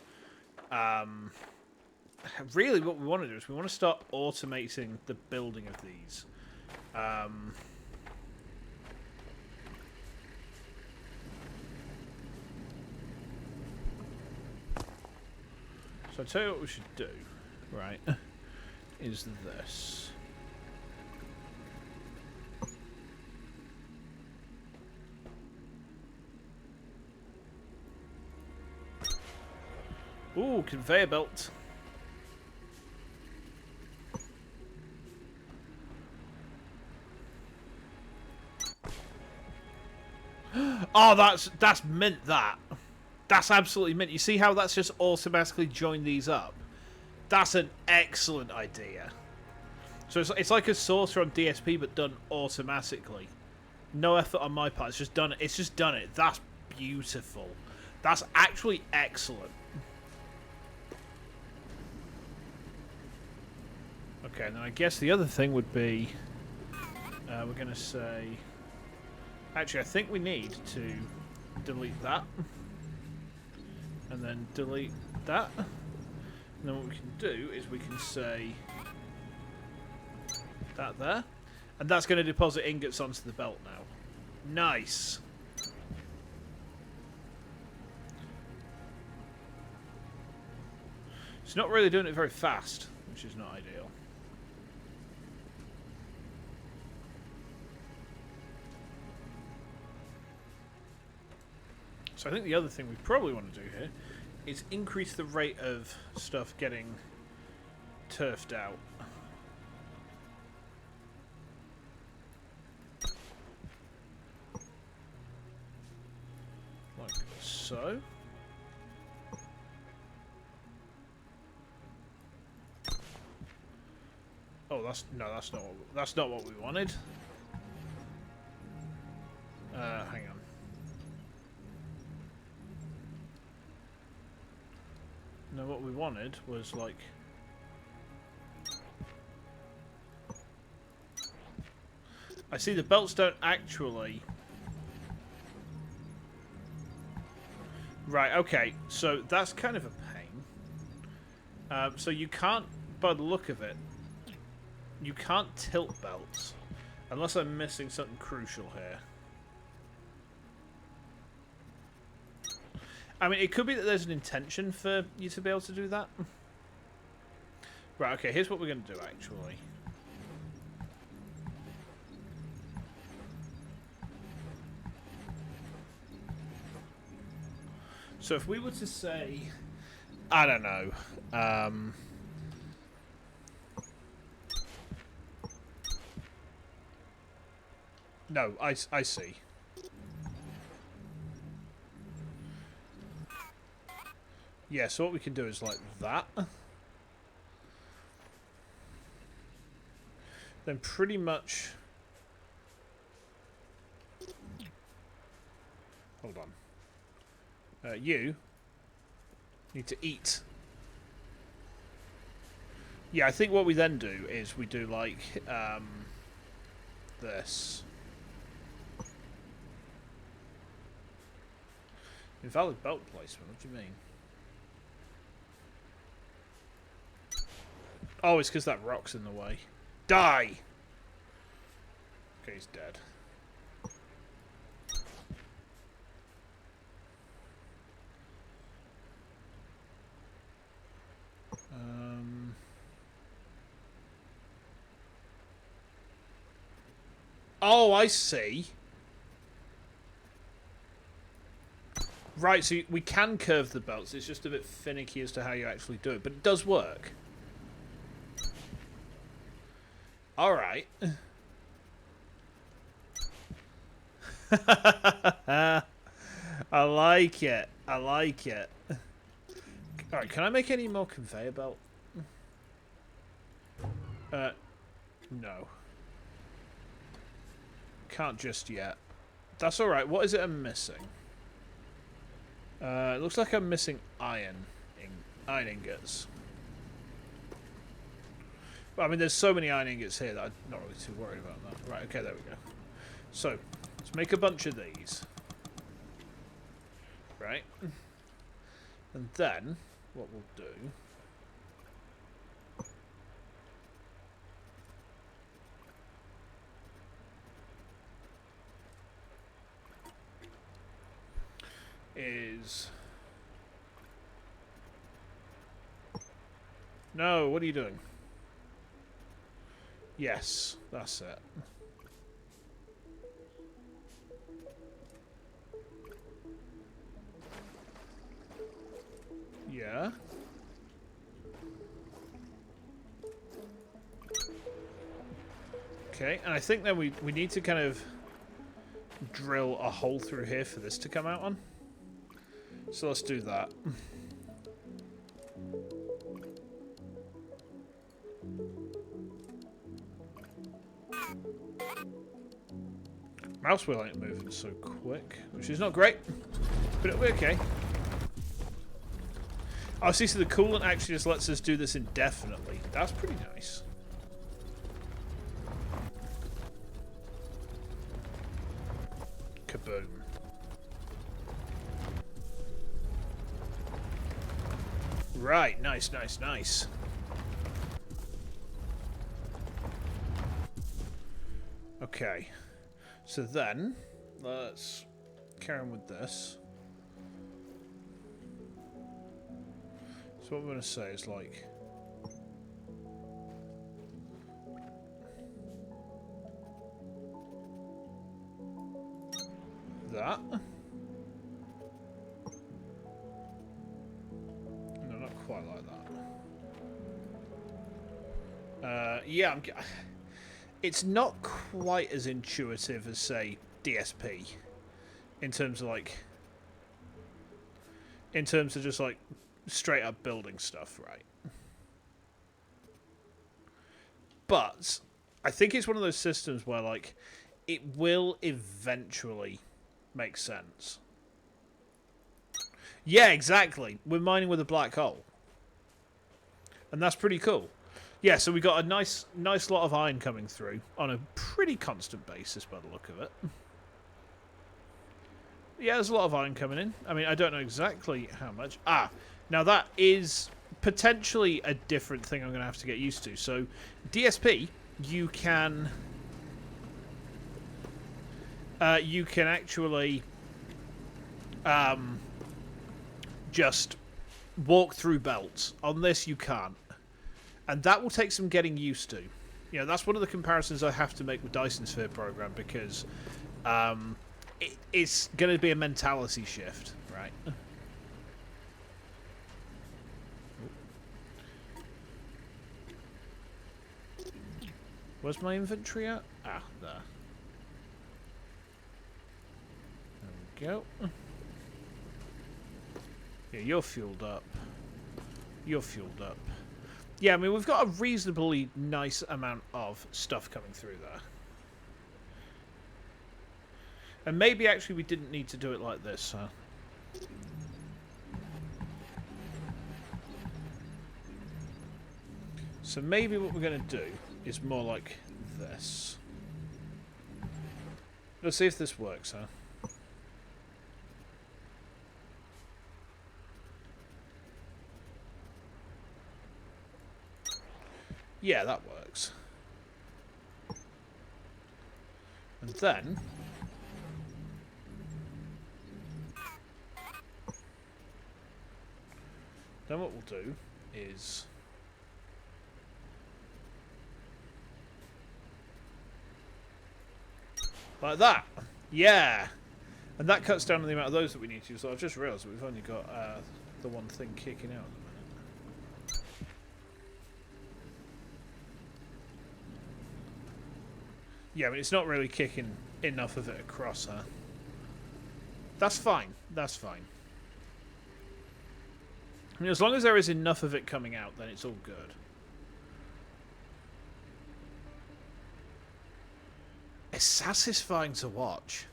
Speaker 1: really, what we want to do is we want to start automating the building of these. So I'll tell you what we should do, right, is this. Ooh, conveyor belt. Oh, that's mint, that. That's absolutely mint. You see how that's just automatically joined these up? That's an excellent idea. So it's like a saucer on DSP, but done automatically. No effort on my part. It's just done it. It's just done it. That's beautiful. That's actually excellent. Okay, and then I guess the other thing would be... we're going to say... Actually, I think we need to delete that. And then delete that. And then what we can do is we can say... that there. And that's going to deposit ingots onto the belt now. Nice. It's not really doing it very fast, which is not ideal. So So I think the other thing we probably want to do here is increase the rate of stuff getting turfed out. Like so. Oh, that's not what we wanted. Hang on. No, what we wanted was like. I see the belts don't actually. Right. Okay. So that's kind of a pain. So you can't, by the look of it. You can't tilt belts unless I'm missing something crucial here. I mean, it could be that there's an intention for you to be able to do that. Right, okay, here's what we're going to do, actually. So if we were to say, I don't know, no, I see. Yeah, so what we can do is like that. Then pretty much... Hold on. You need to eat. Yeah, I think what we then do is we do like this. Invalid belt placement, what do you mean? Oh, it's because that rock's in the way. Die! Okay, he's dead. Oh, I see. Right, so we can curve the belts. It's just a bit finicky as to how you actually do it, but it does work. Alright. I like it. I like it. Alright, can I make any more conveyor belt? No. Can't just yet. That's alright. What is it I'm missing? It looks like I'm missing iron ingots. Well, I mean, there's so many iron ingots here that I'm not really too worried about that. Right, okay, there we go. So, let's make a bunch of these. Right. And then, what we'll do... is... No, what are you doing? Yes, that's it. Yeah. Okay, and I think then we need to kind of drill a hole through here for this to come out on. So let's do that. Mouse wheel ain't moving so quick, which is not great, but it'll be okay. Oh, see, so the coolant actually just lets us do this indefinitely. That's pretty nice. Kaboom. Right, nice, nice, nice. Okay. So then, let's carry on with this. So what I'm going to say is like... that. Yeah, it's not quite as intuitive as, say, DSP in terms of just like straight up building stuff, right? But I think it's one of those systems where like it will eventually make sense. Yeah, exactly. We're mining with a black hole, and that's pretty cool. Yeah, so we got a nice lot of iron coming through on a pretty constant basis by the look of it. Yeah, there's a lot of iron coming in. I mean, I don't know exactly how much. Ah, now that is potentially a different thing I'm going to have to get used to. So, DSP, you can actually just walk through belts. On this, you can't. And that will take some getting used to. You know, that's one of the comparisons I have to make with Dyson Sphere program because it's going to be a mentality shift, right? Where's my inventory at? Ah, there. There we go. Yeah, you're fueled up. You're fueled up. Yeah, I mean, we've got a reasonably nice amount of stuff coming through there. And maybe actually we didn't need to do it like this, huh? So maybe what we're going to do is more like this. Let's see if this works, huh? Yeah, that works. And then what we'll do is like that. Yeah. And that cuts down on the amount of those that we need to. So I've just realised that we've only got the one thing kicking out. Yeah, but it's not really kicking enough of it across, huh? That's fine. That's fine. I mean, as long as there is enough of it coming out, then it's all good. It's satisfying to watch.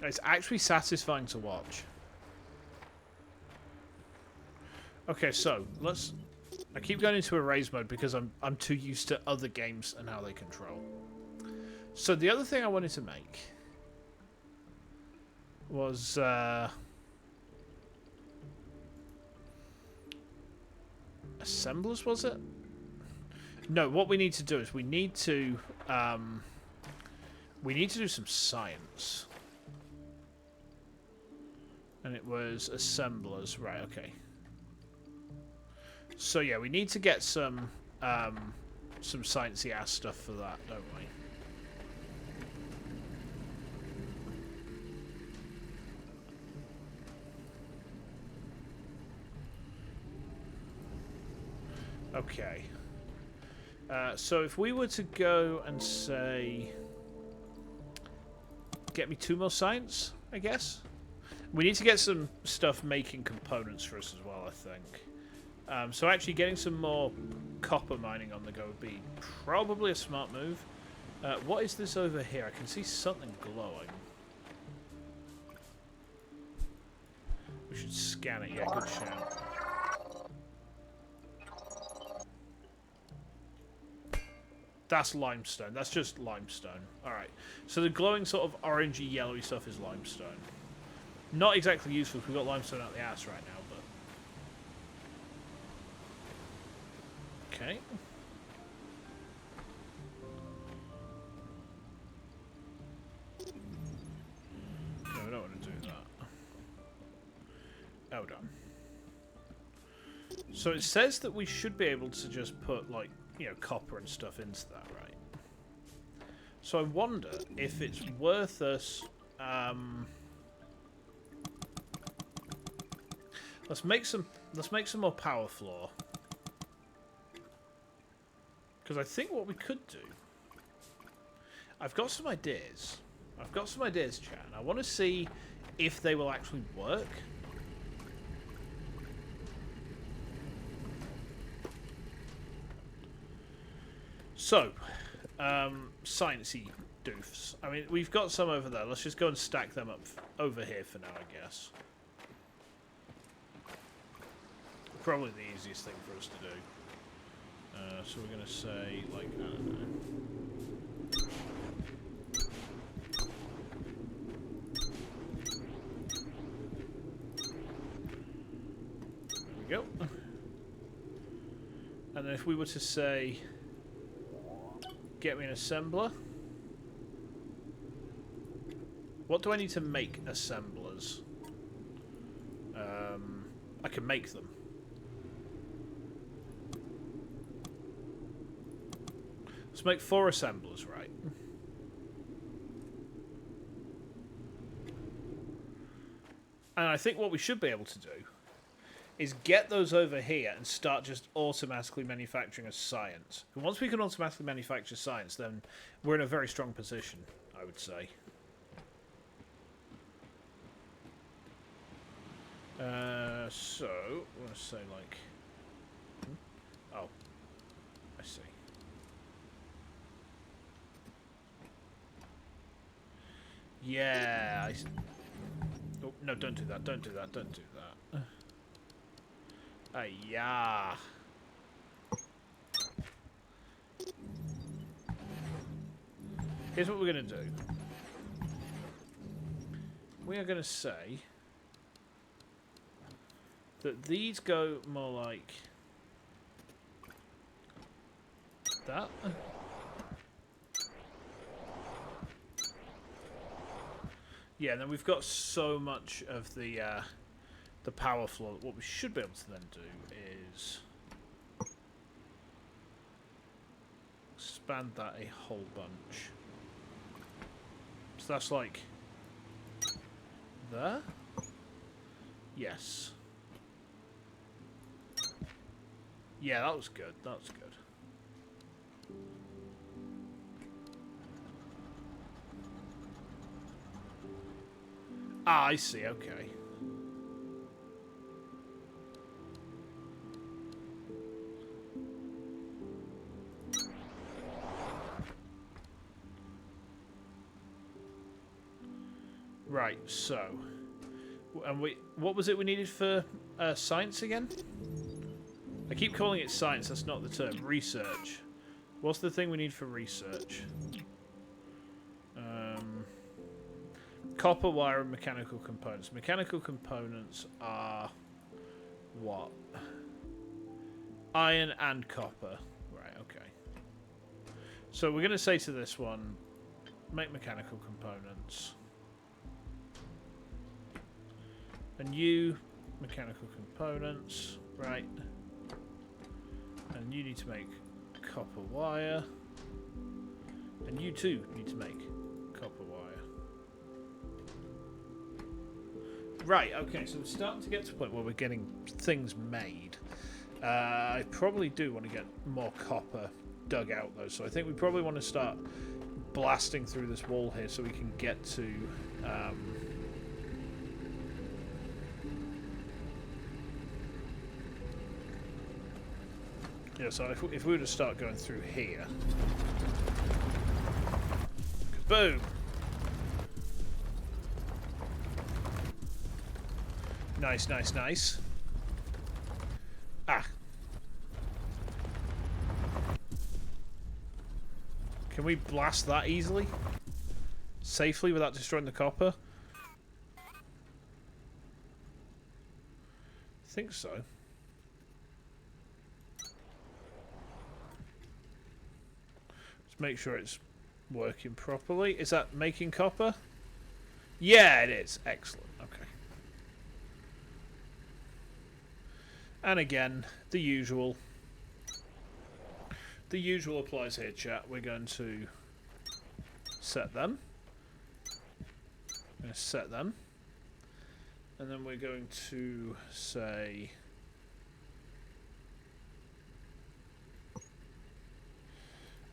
Speaker 1: It's actually satisfying to watch. Okay, so let's... I keep going into erase mode because I'm too used to other games and how they control. So the other thing I wanted to make was assemblers, was it? No, what we need to do is we need to do some science. And it was assemblers, right? Okay. So yeah, we need to get some sciencey ass stuff for that, don't we? Okay. So if we were to go and say, get me 2 more science, I guess. We need to get some stuff making components for us as well, I think. So actually getting some more copper mining on the go would be probably a smart move. What is this over here? I can see something glowing. We should scan it. Yeah, good shout. That's limestone. That's just limestone. Alright. So the glowing sort of orangey yellowy stuff is limestone. Not exactly useful because we've got limestone out the ass right now, but... Okay. No, we don't want to do that. Hold on. So it says that we should be able to just put, like, you know, copper and stuff into that, right? So I wonder if it's worth us... Let's make some more power floor. Because I think what we could do... I've got some ideas. I've got some ideas, chat. I want to see if they will actually work. So, sciencey doofs. I mean, we've got some over there. Let's just go and stack them up over here for now, I guess. Probably the easiest thing for us to do. So we're going to say, like, I don't know. There we go. And then if we were to say, get me an assembler. What do I need to make assemblers? I can make them. Let's make 4 assemblers, right? And I think what we should be able to do is get those over here and start just automatically manufacturing a science. And once we can automatically manufacture science, then we're in a very strong position, I would say. So, I'm going to say, like... Oh, I see. Yeah, oh, no, don't do that, don't do that, don't do that. Yeah. Here's what we're going to do. We are going to say that these go more like that. Yeah, and then we've got so much of the power flow that what we should be able to then do is expand that a whole bunch. So that's like there? Yes. Yeah, that was good. That was good. Ah, I see. Okay. Right, so... And what was it we needed for science again? I keep calling it science, that's not the term. Research. What's the thing we need for research? Copper wire and mechanical components. Mechanical components are... what? Iron and copper. Right, okay. So we're going to say to this one, make mechanical components. And you, mechanical components, right. And you need to make copper wire. And you too need to make copper wire. Right, okay, so we're starting to get to a point where we're getting things made. I probably do want to get more copper dug out, though, so I think we probably want to start blasting through this wall here so we can get to... yeah, so if we were to start going through here... Boom! Nice, nice, nice. Ah. Can we blast that easily? Safely without destroying the copper? I think so. Let's make sure it's working properly. Is that making copper? Yeah, it is. Excellent. Okay. And again, the usual. The usual applies here, chat. We're going to set them. I'm going to set them. And then we're going to say...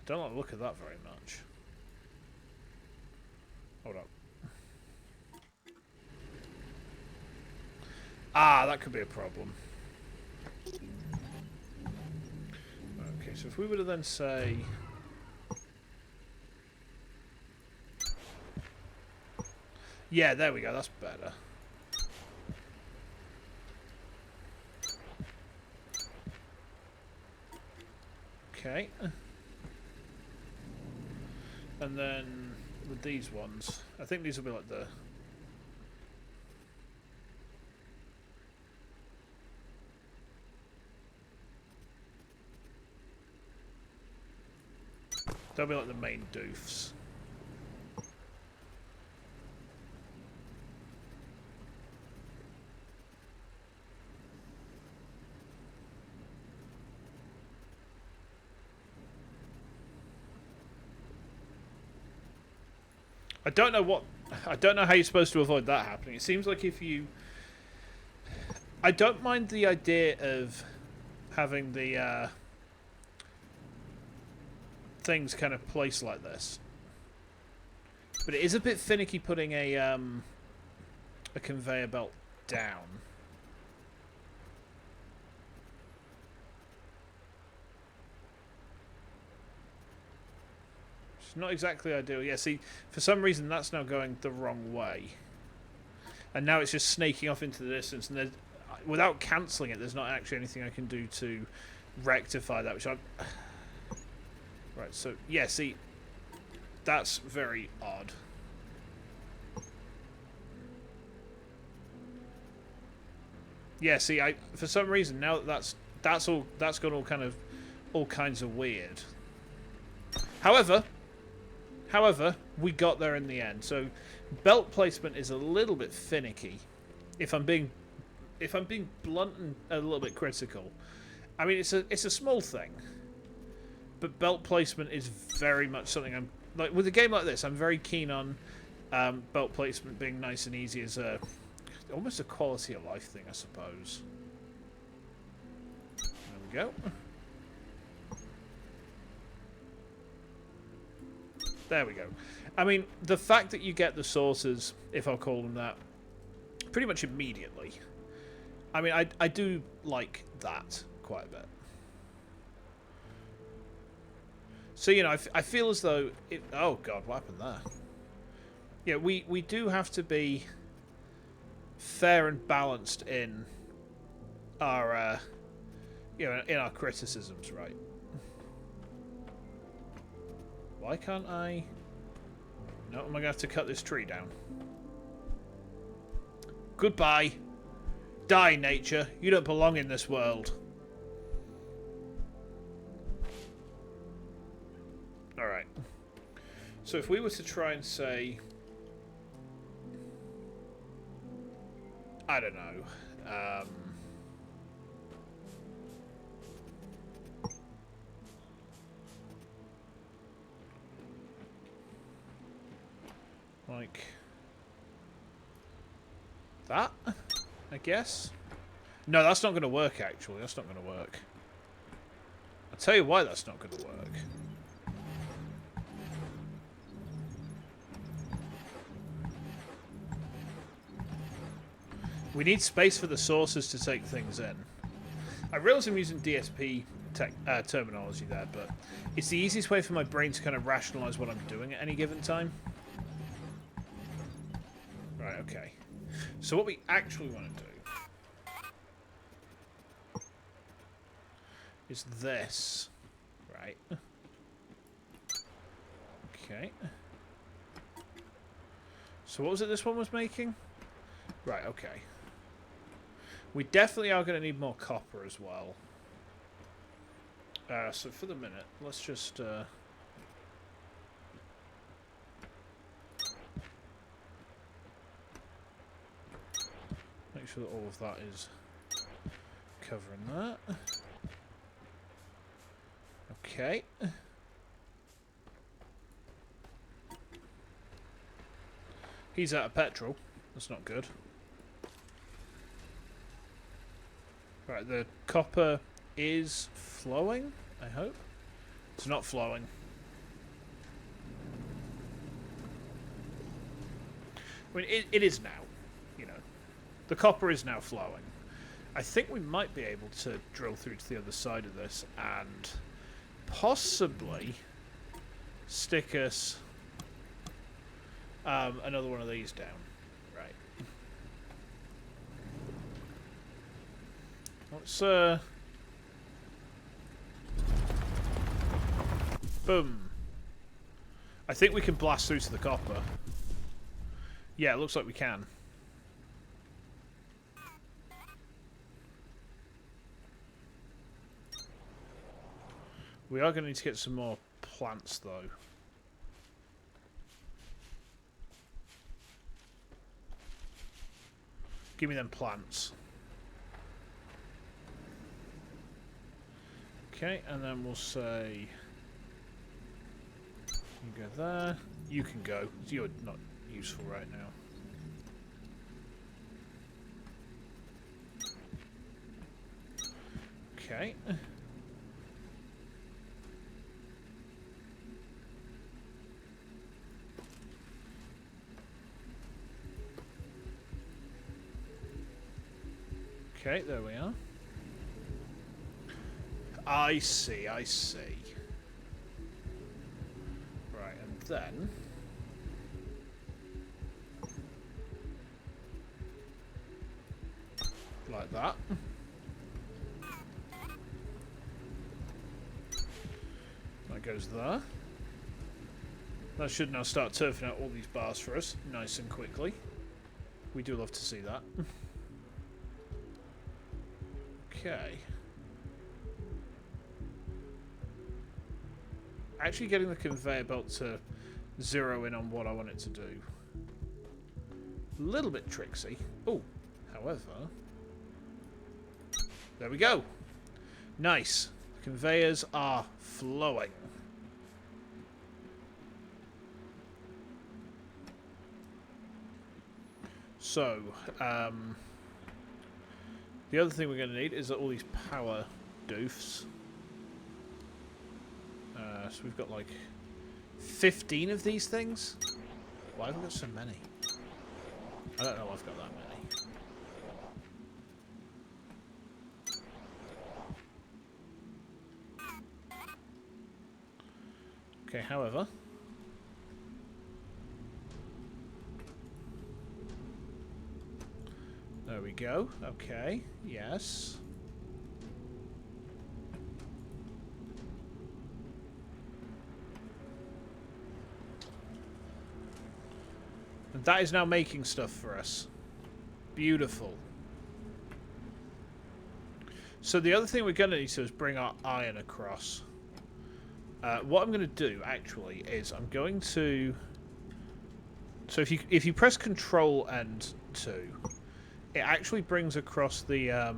Speaker 1: Don't like the look of that very much. Hold up. Ah, that could be a problem. Okay, so if we were to then say... Yeah, there we go, that's better. Okay. And then with these ones, I think these will be like the... They'll be like the main doofs. I don't know how you're supposed to avoid that happening. It seems like if you... I don't mind the idea of having the things kind of placed like this. But it is a bit finicky putting a conveyor belt down. Not exactly ideal. Yeah, see, for some reason that's now going the wrong way. And now it's just snaking off into the distance, and without cancelling it, there's not actually anything I can do to rectify that, which I'm... Right, so, yeah, see, that's very odd. Yeah, see, for some reason, now that's gone all kinds of weird. However, we got there in the end. So, belt placement is a little bit finicky. If I'm being blunt and a little bit critical, I mean it's a small thing, but belt placement is very much something I'm like with a game like this. I'm very keen on belt placement being nice and easy as almost a quality of life thing, I suppose. There we go. There we go. I mean, the fact that you get the sources, if I'll call them that, pretty much immediately. I mean, I do like that quite a bit. So, you know, I feel as though... oh, God, what happened there? Yeah, we do have to be fair and balanced in our, you know, in our criticisms, right? Why can't I... No, am I going to have to cut this tree down? Goodbye. Die, nature. You don't belong in this world. Alright. So if we were to try and say... I don't know. Like that, I guess. No, that's not going to work, actually. That's not going to work. I'll tell you why that's not going to work. We need space for the sources to take things in. I realise I'm using DSP terminology there, but it's the easiest way for my brain to kind of rationalise what I'm doing at any given time. Right, okay. So what we actually want to do is this, right? Okay. So what was it this one was making? Right, okay. We definitely are going to need more copper as well. So for the minute, let's just... make sure that all of that is covering that. Okay. He's out of petrol. That's not good. Right, the copper is flowing, I hope. It's not flowing. I mean, it is now. You know, the copper is now flowing. I think we might be able to drill through to the other side of this and possibly stick us another one of these down. Right. Let's boom. I think we can blast through to the copper. Yeah, it looks like we can. We are going to need to get some more plants, though. Give me them plants. Okay, and then we'll say... You go there. You can go. You're not useful right now. Okay. Okay, there we are. I see, I see. Right, and then... like that. That goes there. That should now start turfing out all these bars for us, nice and quickly. We do love to see that. Okay. Actually getting the conveyor belt to zero in on what I want it to do. A little bit tricksy. Oh, however... There we go. Nice. The conveyors are flowing. So, the other thing we're going to need is all these power doofs. So we've got like 15 of these things. Why have we got so many? I don't know I've got that many. Okay, however... There we go. Okay, yes. And that is now making stuff for us. Beautiful. So the other thing we're going to need to do is bring our iron across. What I'm going to do, actually, is I'm going to... So if you press Control and 2, it actually brings across the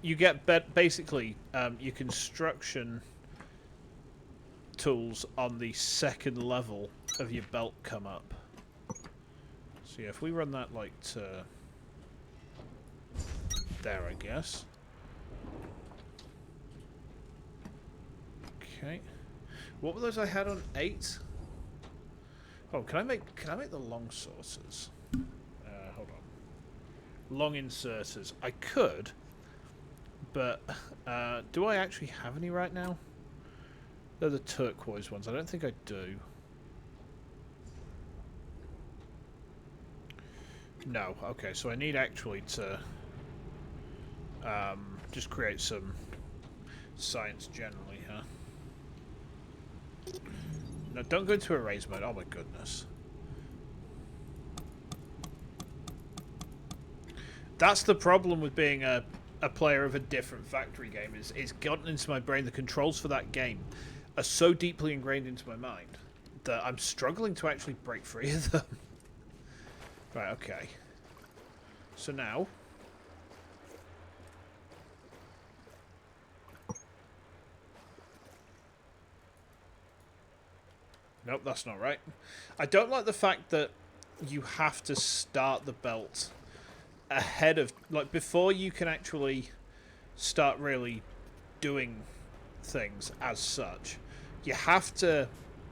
Speaker 1: you get basically your construction tools on the second level of your belt come up. So yeah, if we run that like to there, I guess. Okay. What were those I had on 8? Oh, can I make the long sorters? Hold on. Long inserters. I could, but do I actually have any right now? They're the turquoise ones. I don't think I do. No. Okay, so I need actually to just create some science generally, huh? No, don't go into erase mode. Oh my goodness. That's the problem with being a player of a different factory game. It's gotten into my brain. The controls for that game are so deeply ingrained into my mind that I'm struggling to actually break free of them. Right, okay. So now... Nope, that's not right. I don't like the fact that you have to start the belt ahead of... Like, before you can actually start really doing things as such. You have to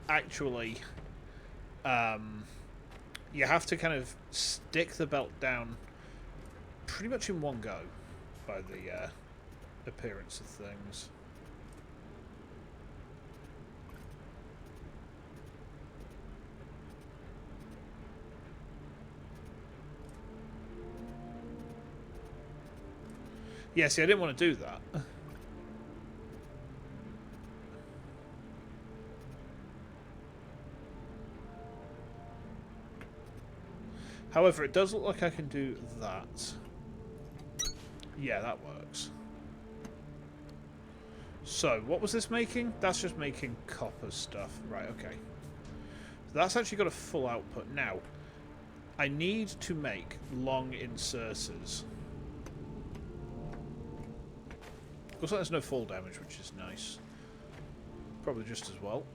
Speaker 1: actually you have to kind of stick the belt down pretty much in one go by the appearance of things. Yeah, see, I didn't want to do that. However, it does look like I can do that. Yeah, that works. So, what was this making? That's just making copper stuff. Right, okay. So that's actually got a full output. Now, I need to make long inserters. Looks like there's no fall damage, which is nice. Probably just as well.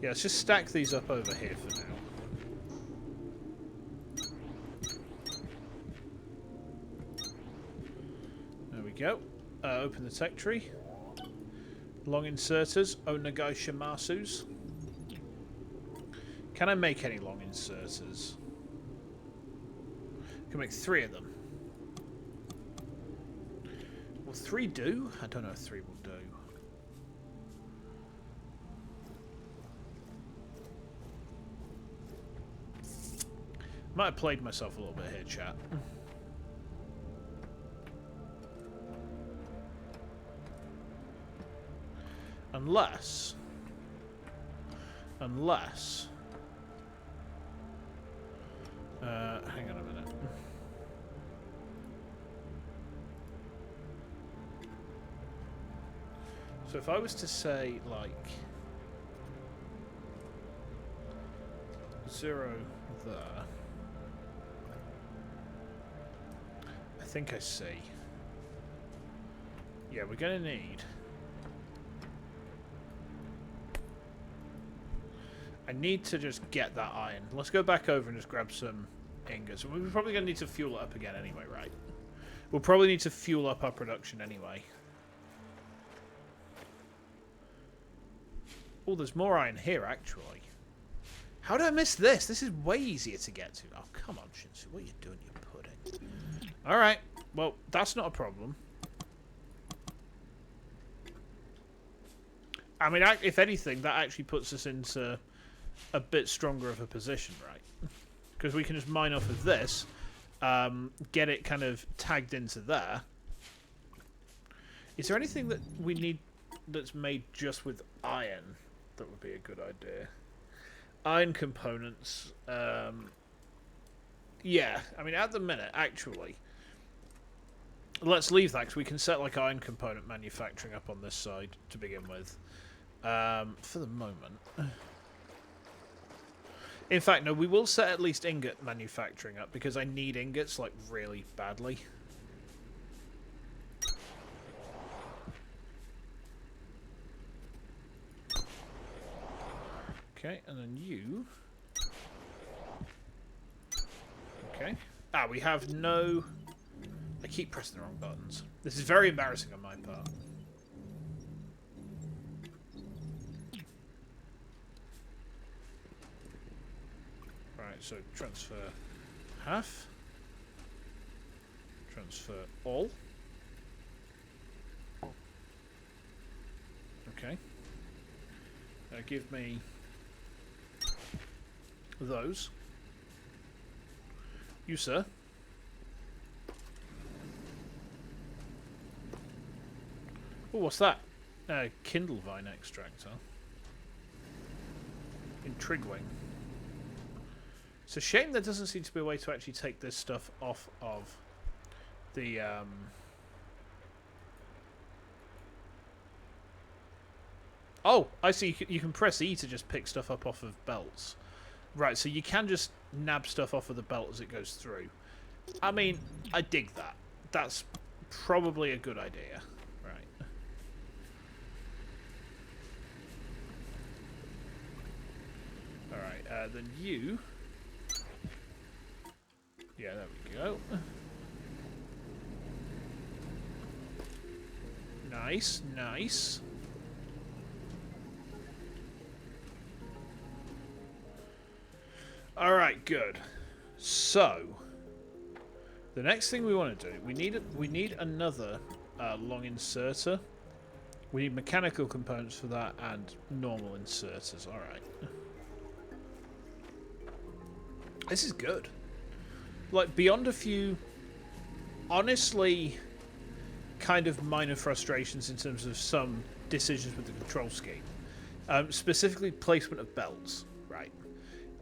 Speaker 1: Yeah, let's just stack these up over here for now. There we go. Open the tech tree. Long inserters. Onagai Shimasus. Can I make any long inserters? I can make 3 of them. Will 3 do? I don't know if 3 will do. Might have played myself a little bit here, chat. Unless... hang on a minute. So if I was to say, like... 0 there... I think I see. Yeah, we're going to need... I need to just get that iron. Let's go back over and just grab some ingots. We're probably going to need to fuel it up again anyway, right? We'll probably need to fuel up our production anyway. Oh, there's more iron here, actually. How did I miss this? This is way easier to get to. Oh, come on, Shinsu. What are you doing, you pudding? Alright. Well, that's not a problem. I mean, if anything, that actually puts us into a bit stronger of a position, right? Because we can just mine off of this, get it kind of tagged into there. Is there anything that we need that's made just with iron that would be a good idea? Iron components. Yeah, I mean, at the minute, actually, let's leave that because we can set like iron component manufacturing up on this side to begin with. For the moment. In fact, no, we will set at least ingot manufacturing up because I need ingots like really badly. Okay, and then you. Okay. Ah, we have no... I keep pressing the wrong buttons. This is very embarrassing on my part. Right, so transfer half. Transfer all. Okay. Give me those. You, sir. Oh, what's that? Kindle vine extract, huh? Intriguing. It's a shame there doesn't seem to be a way to actually take this stuff off of the... Oh, I see. You can press E to just pick stuff up off of belts. Right, so you can just nab stuff off of the belt as it goes through. I mean, I dig that. That's probably a good idea. Right. Alright, then you... Yeah, there we go. Nice, nice. Alright, good. So, the next thing we want to do, we need another long inserter. We need mechanical components for that and normal inserters. Alright. This is good. Like, beyond a few, honestly, kind of minor frustrations in terms of some decisions with the control scheme. Specifically, placement of belts. Right.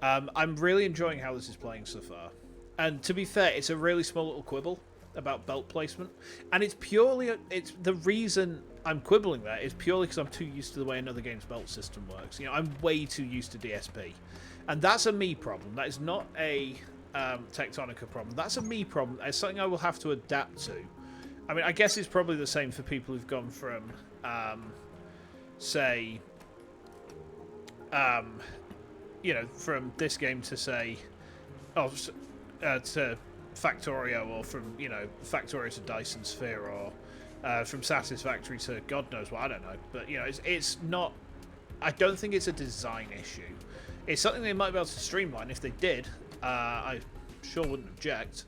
Speaker 1: I'm really enjoying how this is playing so far. And to be fair, it's a really small little quibble about belt placement. And it's purely... it's the reason I'm quibbling there is purely because I'm too used to the way another game's belt system works. You know, I'm way too used to DSP. And that's a me problem. That is not a Techtonica problem. That's a me problem. It's something I will have to adapt to. I mean, I guess it's probably the same for people who've gone from, say... you know, from this game to, say... to Factorio, or from, you know, Factorio to Dyson Sphere, or from Satisfactory to God knows what, I don't know. But, you know, it's not... I don't think it's a design issue. It's something they might be able to streamline. If they did, I sure wouldn't object.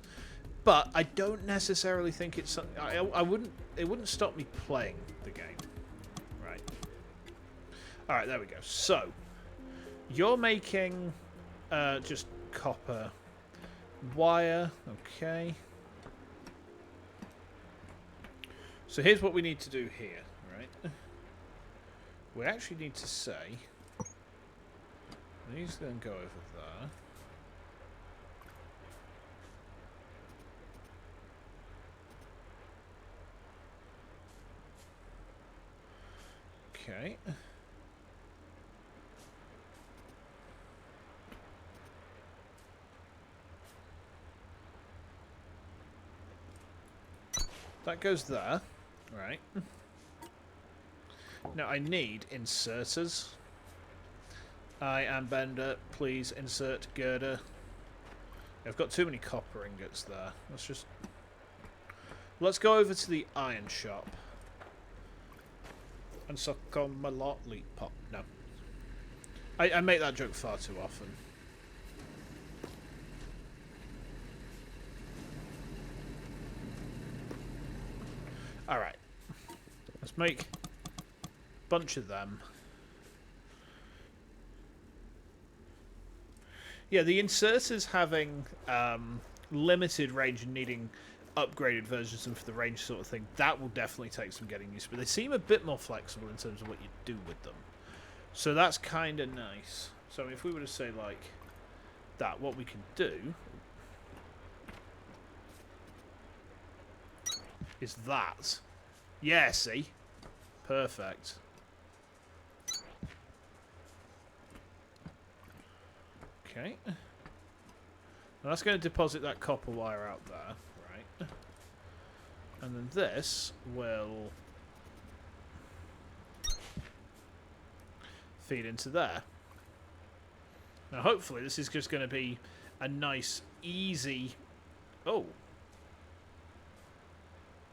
Speaker 1: But I don't necessarily think it's something... I wouldn't... It wouldn't stop me playing the game. Right. Alright, there we go. So, you're making just copper wire. Okay. So here's what we need to do here, right? We actually need to say... These then go over there. Okay. That goes there. Right. Now I need inserters. I am Bender. Please insert girder. I've got too many copper ingots there. Let's go over to the iron shop. And suck on my lollipop. No. I make that joke far too often. Alright. Let's make a bunch of them. Yeah, the inserters having limited range and needing upgraded versions of the range sort of thing, that will definitely take some getting used to. But they seem a bit more flexible in terms of what you do with them. So that's kind of nice. So if we were to say, like, that, what we can do is that. Yeah, see? Perfect. Okay. Now that's going to deposit that copper wire out there, right? And then this will feed into there. Now hopefully this is just going to be a nice, easy... Oh.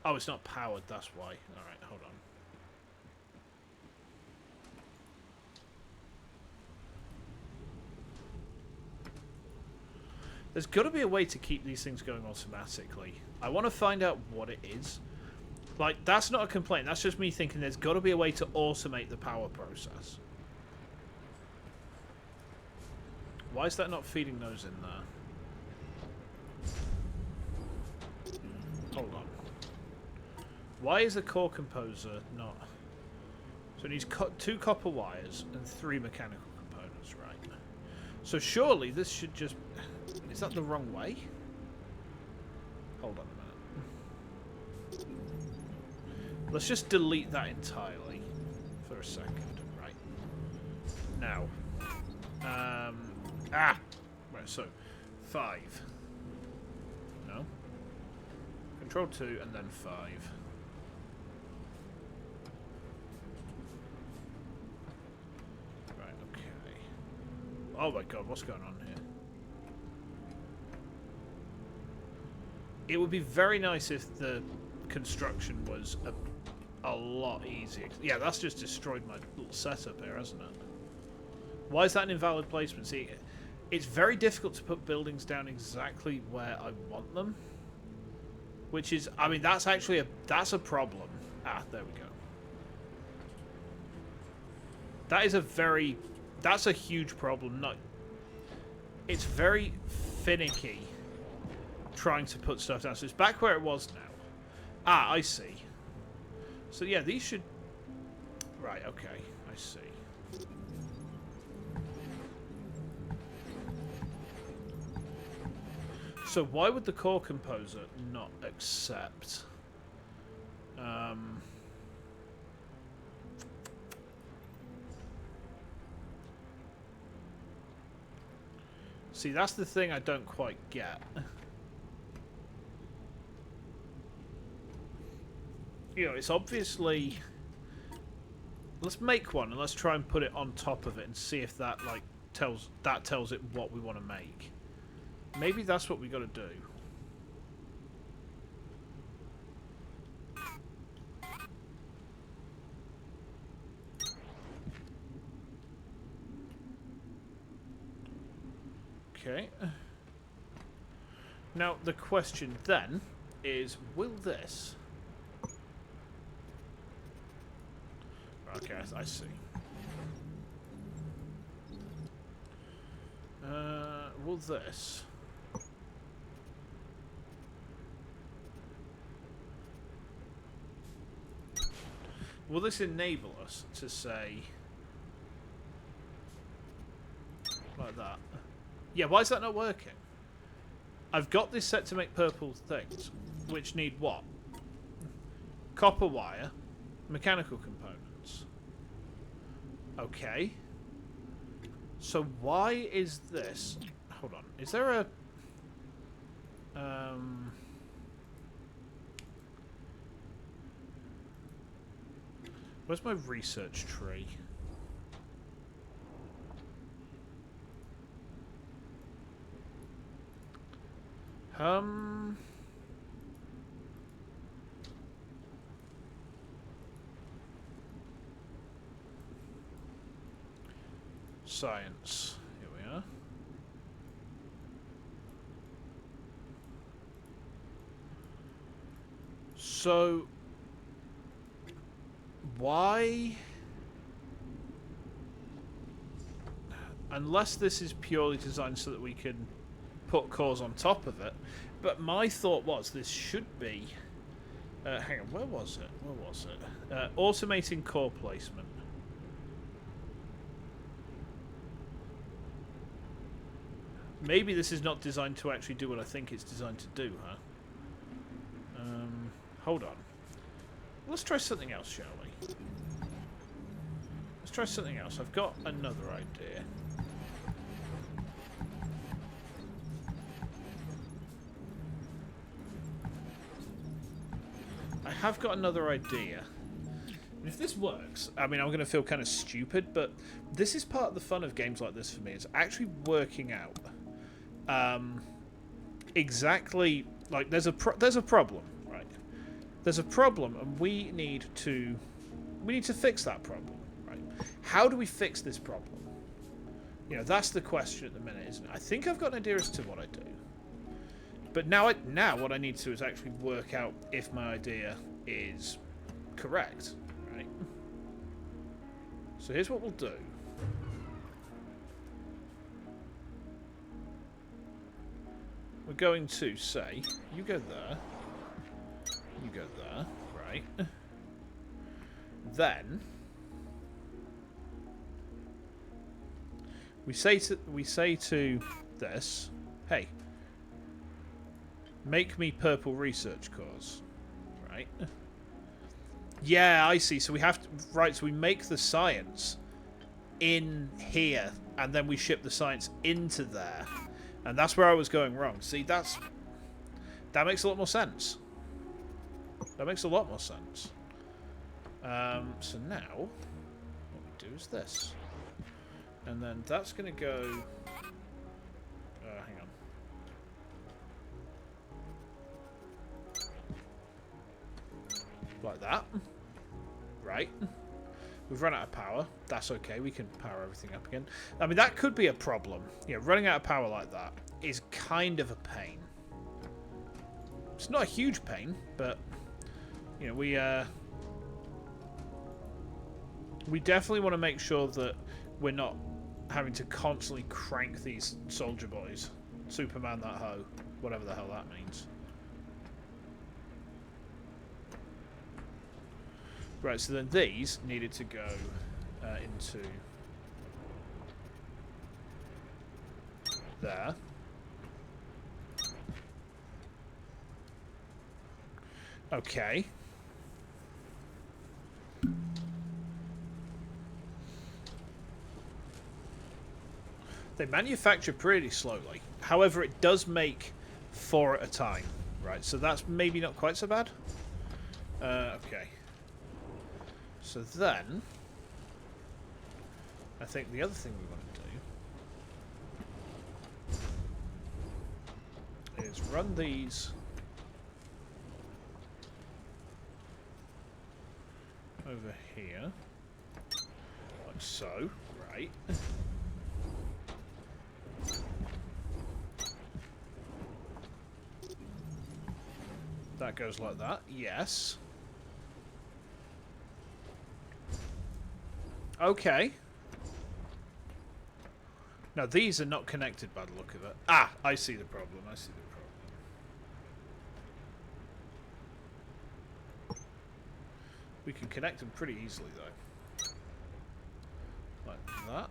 Speaker 1: Oh, it's not powered, that's why. Alright, hold on. There's got to be a way to keep these things going automatically. I want to find out what it is. Like, that's not a complaint. That's just me thinking there's got to be a way to automate the power process. Why is that not feeding those in there? Hold on. Why is the core composer not... So it needs 2 copper wires and 3 mechanical components, right? So surely this should just... Is that the wrong way? Hold on a minute. Let's just delete that entirely for a second. Right. Now. Right, so 5. No. Control 2 and then 5. Right, okay. Oh my god, what's going on here? It would be very nice if the construction was a lot easier. Yeah, that's just destroyed my little setup here, hasn't it? Why is that an invalid placement? See, it's very difficult to put buildings down exactly where I want them. Which is, I mean, that's actually that's a problem. Ah, there we go. That is that's a huge problem. No, it's very finicky trying to put stuff down. So it's back where it was now. Ah, I see. So yeah, these should... Right, okay, I see. So why would the core composer not accept? See, that's the thing I don't quite get. You know, it's obviously... Let's make one and let's try and put it on top of it and see if that, like, tells it what we want to make. Maybe that's what we got to do. Okay. Now, the question then is, will this... Okay, I see. Will this... Will this enable us to say... Like that? Yeah, why is that not working? I've got this set to make purple things, which need what? Copper wire, mechanical components. Okay. So why is this... Hold on. Is there a... Where's my research tree? Science. Here we are. So, why... Unless this is purely designed so that we can put cores on top of it. But my thought was this should be... hang on, where was it? Where was it? Automating core placement. Maybe this is not designed to actually do what I think it's designed to do, huh? Hold on. Let's try something else, shall we? Let's try something else. I've got another idea. I have got another idea. And if this works, I mean, I'm going to feel kind of stupid, but this is part of the fun of games like this for me. It's actually working out exactly like there's a problem, right? There's a problem, and we need to fix that problem, right? How do we fix this problem? You know, that's the question at the minute, isn't it? I think I've got an idea as to what I do. But now what I need to do is actually work out if my idea is correct, right? So here's what we'll do. We're going to say, you go there, you go there, right? Then we say to this, hey, make me purple research cores, right? Yeah, I see. So we have to, right, so we make the science in here, and then we ship the science into there. And that's where I was going wrong. See, that makes a lot more sense. That makes a lot more sense. So now, what we do is this. And then that's going to go... hang on. Like that. Right. We've run out of power. That's okay. We can power everything up again. I mean, that could be a problem. You know, running out of power like that is kind of a pain. It's not a huge pain, but you know, we definitely want to make sure that we're not having to constantly crank these soldier boys. Superman that hoe. Whatever the hell that means. Right, so then these needed to go into there. Okay. They manufacture pretty slowly. However, it does make 4 at a time. Right, so that's maybe not quite so bad. Okay. So then, I think the other thing we want to do is run these over here, like so, right. That goes like that, yes. Okay. Now these are not connected by the look of it. Ah, I see the problem. I see the problem. We can connect them pretty easily though. Like that.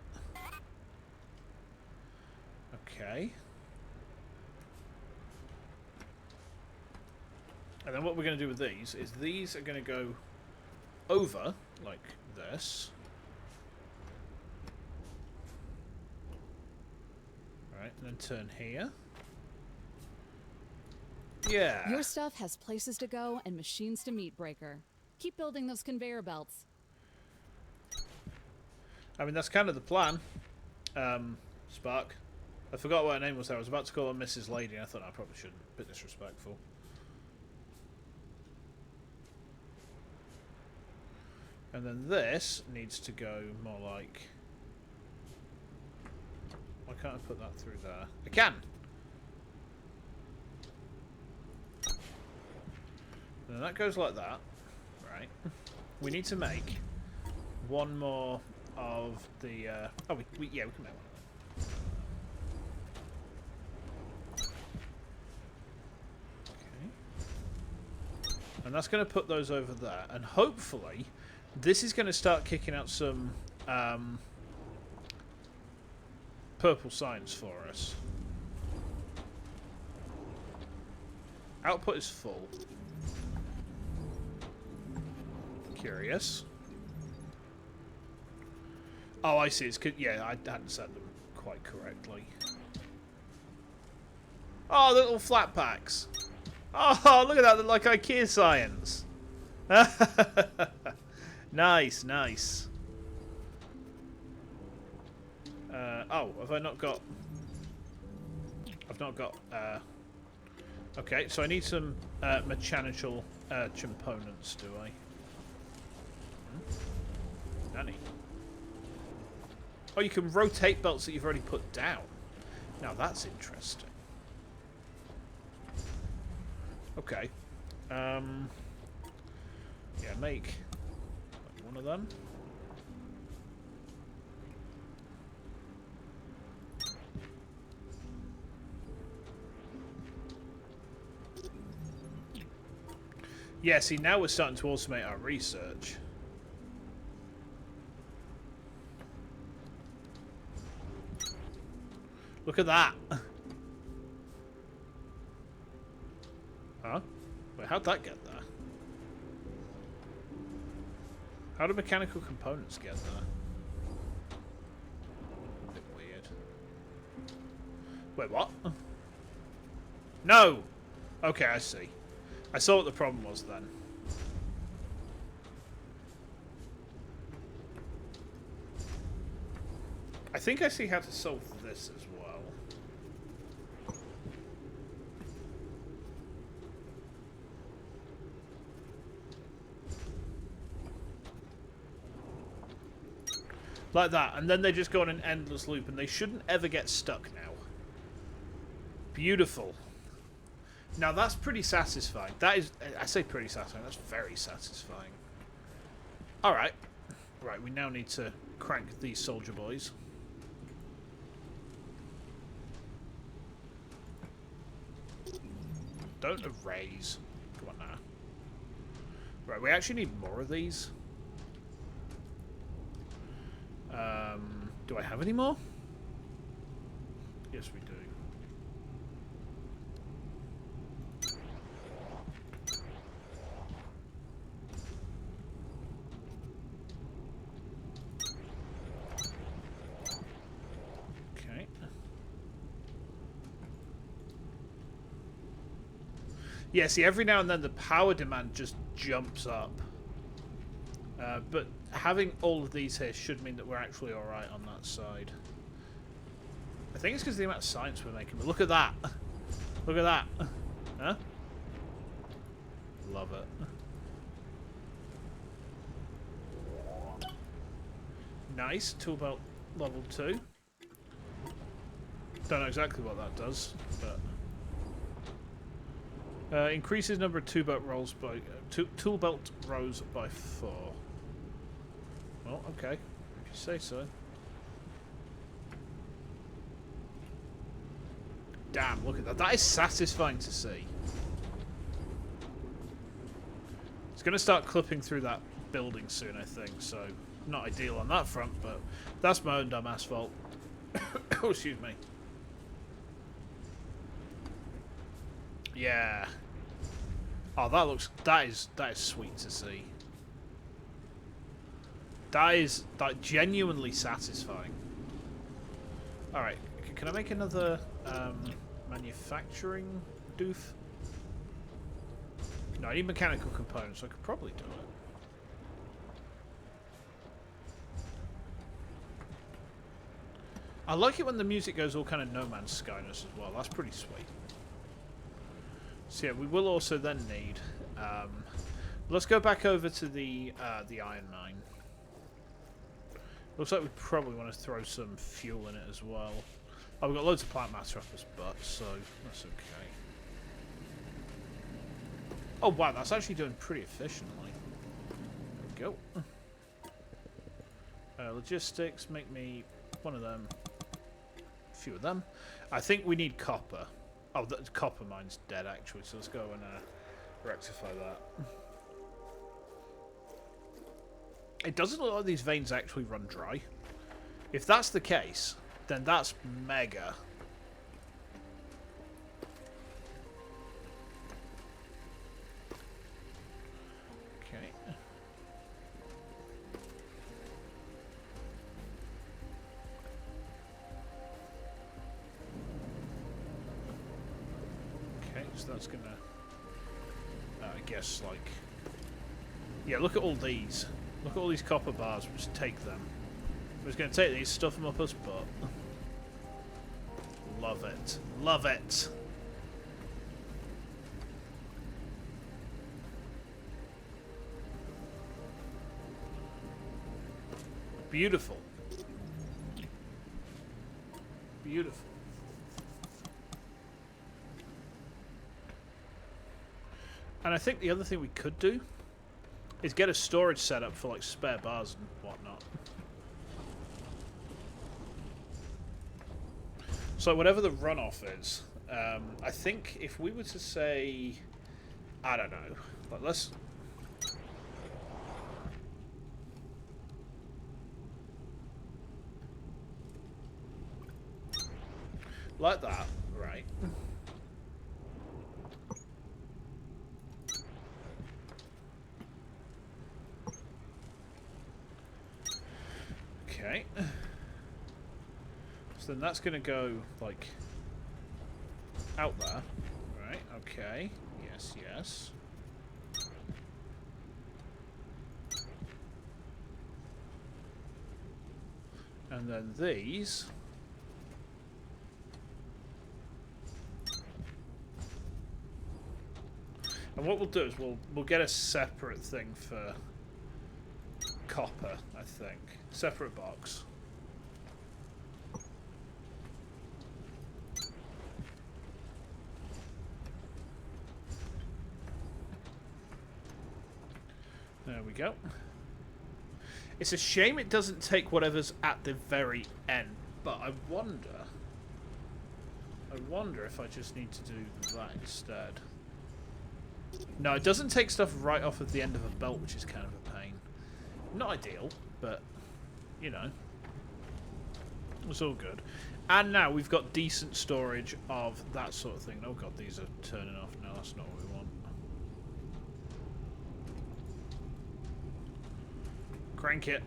Speaker 1: Okay. And then what we're going to do with these is these are going to go over like this. Right, and then turn here. Yeah.
Speaker 4: Your stuff has places to go and machines to meet, Breaker. Keep building those conveyor belts.
Speaker 1: I mean, that's kind of the plan. Spark. I forgot what her name was there. I was about to call her Mrs. Lady, and I thought I probably shouldn't. A bit disrespectful. And then this needs to go more like... Why can't I put that through there? I can! And that goes like that. Right. We need to make one more of the... yeah, we can make one of them. Okay. And that's going to put those over there. And hopefully, this is going to start kicking out some... purple signs for us. Output is full. Curious. Oh, I see. It's yeah, I hadn't set them quite correctly. Oh, the little flat packs. Oh, look at that. They're like IKEA science. Nice, nice. Oh, have I not got... I've not got... okay, so I need some mechanical components, do I? Nanny. Oh, you can rotate belts that you've already put down. Now that's interesting. Okay. Yeah, make one of them. Yeah, see, now we're starting to automate our research. Look at that. Huh? Wait, how'd that get there? How do mechanical components get there? A bit weird. Wait, what? No! Okay, I see. I saw what the problem was then. I think I see how to solve this as well. Like that, and then they just go on an endless loop, and they shouldn't ever get stuck now. Beautiful. Now that's pretty satisfying. That is, I say pretty satisfying, that's very satisfying. Alright. Right, we now need to crank these soldier boys. Don't erase. Come on now. Right, we actually need more of these. Do I have any more? Yes, we do. Okay. Yeah, see, every now and then the power demand just jumps up. But having all of these here should mean that we're actually alright on that side. I think it's because of the amount of science we're making. But look at that. Look at that. Huh? Love it. Nice. Tool belt level 2. Don't know exactly what that does, but... increases number of tool belt rolls by... tool belt rows by 4. Well, okay. If you say so. Damn, look at that. That is satisfying to see. It's going to start clipping through that building soon, I think, so not ideal on that front, but that's my own dumb fault. Oh, excuse me. Yeah. Oh, that is sweet to see. That is genuinely satisfying. Alright, can I make another manufacturing doof? No, I need mechanical components, so I could probably do it. I like it when the music goes all kind of No Man's Skyness as well. That's pretty sweet. So yeah, we will also then need... let's go back over to the Iron Mine. Looks like we probably want to throw some fuel in it as well. Oh, we've got loads of plant matter up his butt, so that's okay. Oh wow, that's actually doing pretty efficiently. There we go. Logistics, make me one of them. A few of them. I think we need copper. Oh, the copper mine's dead actually, so let's go and rectify that. It doesn't look like these veins actually run dry. If that's the case, then that's mega. Okay. Okay, so that's gonna... I guess, like... Yeah, look at all these. Look at all these copper bars. We'll just take them. We're just going to take these, stuff them up us butt. Love it. Love it. Beautiful. Beautiful. And I think the other thing we could do is get a storage set up for like spare bars and whatnot. So whatever the runoff is, I think if we were to say, I don't know, but let's... Like that, right. Okay. So then that's going to go, like, out there. Right, okay. Yes, yes. And then these... And what we'll do is we'll get a separate thing for copper, I think. Separate box. There we go. It's a shame it doesn't take whatever's at the very end, but I wonder if I just need to do that instead. No, it doesn't take stuff right off of the end of a belt, which is kind of a pain. Not ideal, but, you know. It's all good. And now we've got decent storage of that sort of thing. Oh god, these are turning off. No, that's not what we want. Crank it.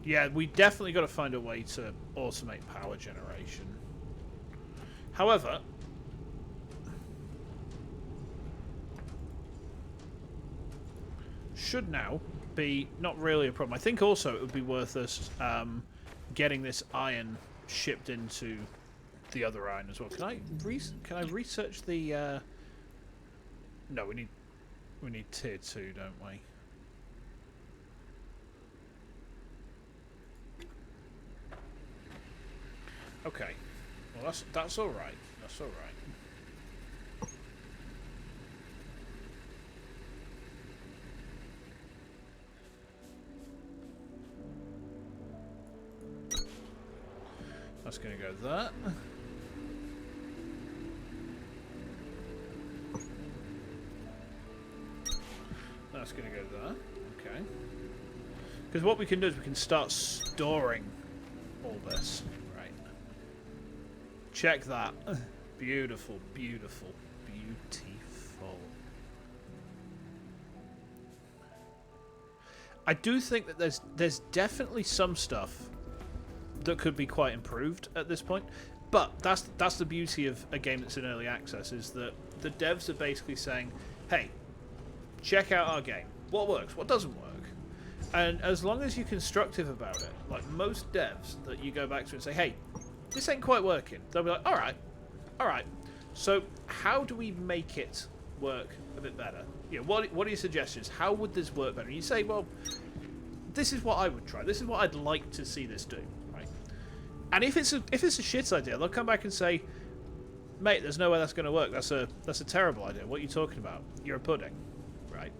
Speaker 1: Yeah, we definitely got to find a way to automate power generation. However, should now be not really a problem. I think also it would be worth us getting this iron shipped into the other iron as well. Can I research the? No, we need tier 2, don't we? Okay. Well, that's all right. That's all right. That's going to go there. That's going to go there. Okay. Because what we can do is we can start storing all this. Right. Check that. Beautiful, beautiful, beautiful. I do think that there's definitely some stuff that could be quite improved at this point, but that's the beauty of a game that's in early access, is that the devs are basically saying, hey, check out our game. What works? What doesn't work? And as long as you're constructive about it, like most devs that you go back to and say, hey, this ain't quite working, they'll be like, all right. So how do we make it work a bit better? You know, what are your suggestions? How would this work better? And you say, well, this is what I would try. This is what I'd like to see this do, right? And if it's a shit idea, they'll come back and say, mate, there's no way that's going to work. That's a terrible idea. What are you talking about? You're a pudding, right?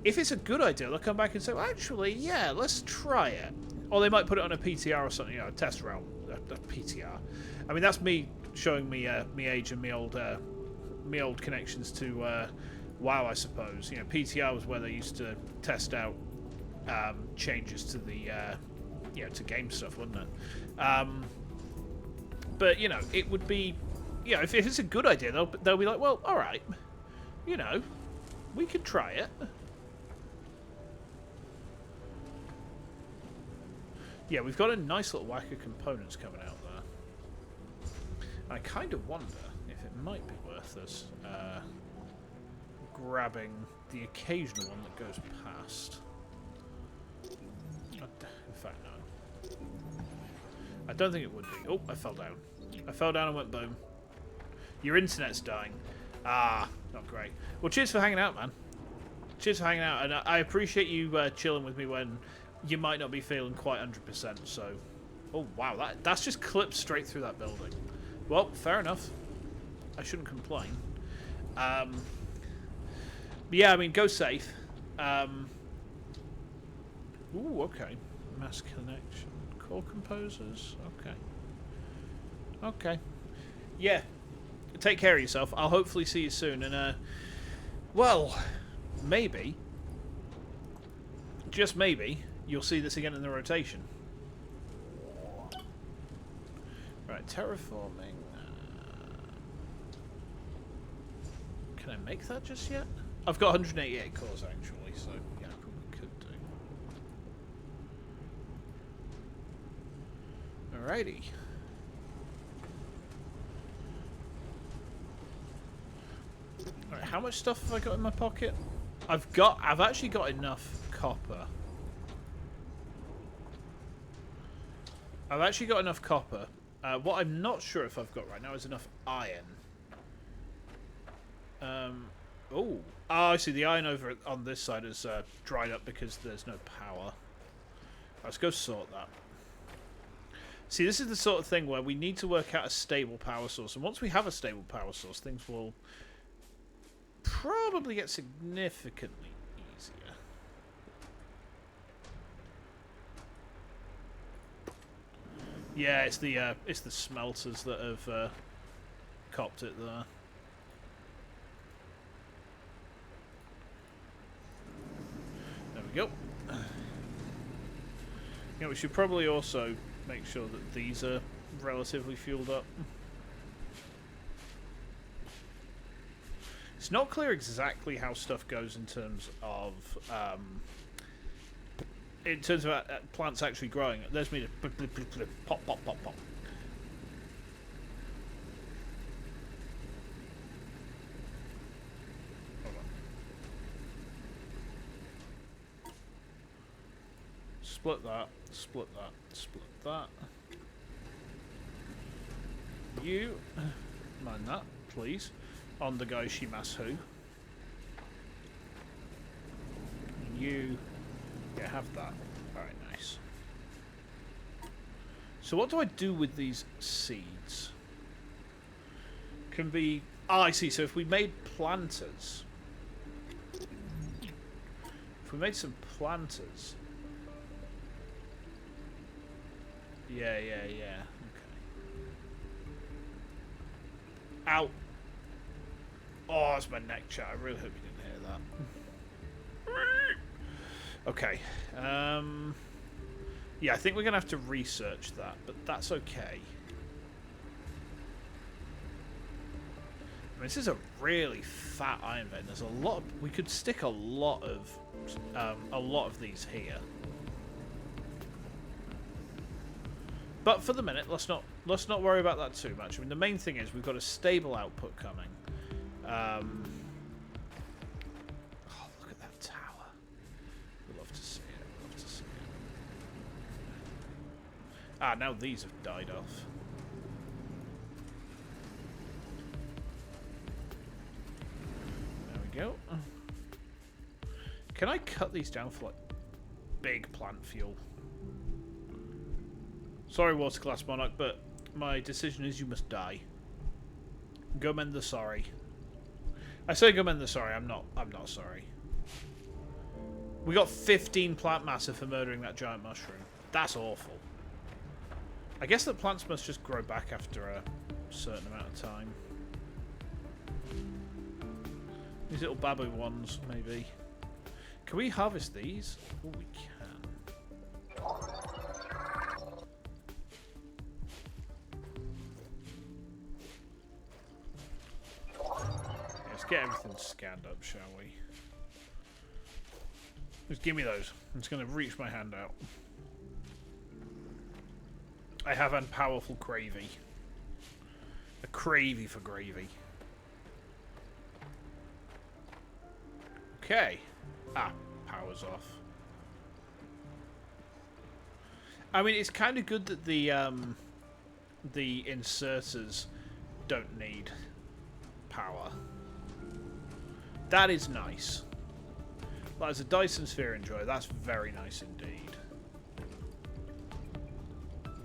Speaker 1: If it's a good idea, they'll come back and say, well, actually, yeah, let's try it. Or they might put it on a PTR or something, you know, a test round. A PTR. I mean, that's me showing me age and me old connections to WoW, I suppose. You know, PTR was where they used to test out changes to the to game stuff, wasn't it? But you know, it would be, you know, if it's a good idea, they'll be like, well, all right, you know, we could try it. Yeah, we've got a nice little whack of components coming out there. I kind of wonder if it might be worth us grabbing the occasional one that goes past. In fact, no. I don't think it would be. Oh, I fell down. I fell down and went boom. Your internet's dying. Ah, not great. Well, cheers for hanging out, man. Cheers for hanging out. And I appreciate you chilling with me when you might not be feeling quite 100%, so... Oh, wow, that's just clipped straight through that building. Well, fair enough. I shouldn't complain. But yeah, I mean, go safe. Ooh, okay. Mass connection. Core composers. Okay. Okay. Yeah. Take care of yourself. I'll hopefully see you soon. And, well, maybe, just maybe, you'll see this again in the rotation. Right, terraforming. Can I make that just yet? I've got 188 cores actually, so yeah, I probably could do. Alrighty. Alright, how much stuff have I got in my pocket? I've actually got enough copper. I've actually got enough copper. What I'm not sure if I've got right now is enough iron. Oh, I see. The iron over on this side is dried up because there's no power. Let's go sort that. See, this is the sort of thing where we need to work out a stable power source, and once we have a stable power source, things will probably get significantly easier. Yeah, it's the smelters that have copped it there. There we go. Yeah, we should probably also make sure that these are relatively fueled up. It's not clear exactly how stuff goes in terms of plants actually growing. There's me to pop, pop, pop, pop. Hold on. Split that, split that, split that. You mind that, please. On the guy Shimasu. You have that. Alright, nice. So what do I do with these seeds? Can be... Ah, I see. So if we made planters... If we made some planters... Yeah. Okay. Ow! Oh, that's my neck, chat. I really hope you didn't hear that. Okay. Yeah, I think we're going to have to research that, but that's okay. I mean, this is a really fat iron vein. There's a lot of, we could stick a lot of these here. But for the minute, let's not worry about that too much. I mean, the main thing is we've got a stable output coming. Oh, look at that tower. We'd love to see it. Love to see it. Ah, now these have died off. There we go. Can I cut these down for like big plant fuel? Sorry, Water Class Monarch, but my decision is you must die. Go mend the sorry. I say go mend the sorry. I'm not sorry. We got 15 plant matter for murdering that giant mushroom. That's awful. I guess that plants must just grow back after a certain amount of time. These little babu ones, maybe. Can we harvest these? Oh, we can. Let's get everything scanned up, shall we? Just give me those. I'm just going to reach my hand out. I have a powerful cravey. A cravey for gravy. Okay. Ah, power's off. I mean, it's kind of good that the inserters don't need power. That is nice. But as a Dyson Sphere enjoyer, that's very nice indeed.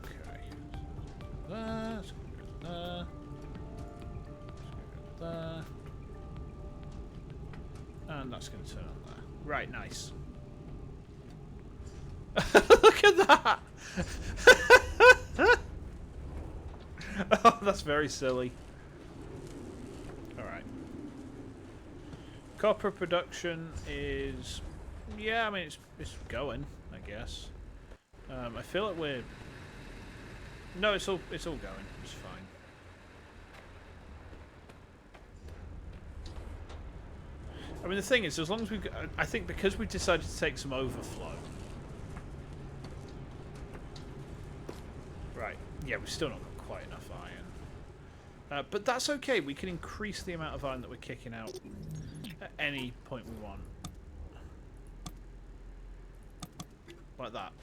Speaker 1: Okay. Let's go there. Let's go there. And that's going to turn on there. Right, nice. Look at that! Oh, that's very silly. Alright. Copper production is... Yeah, I mean, it's going, I guess. I feel like we're... No, it's all going. It's fine. I mean, the thing is, as long as we've... I think because we decided to take some overflow... Right. Yeah, we've still not got quite enough iron. But that's okay. We can increase the amount of iron that we're kicking out at any point we want. Like that.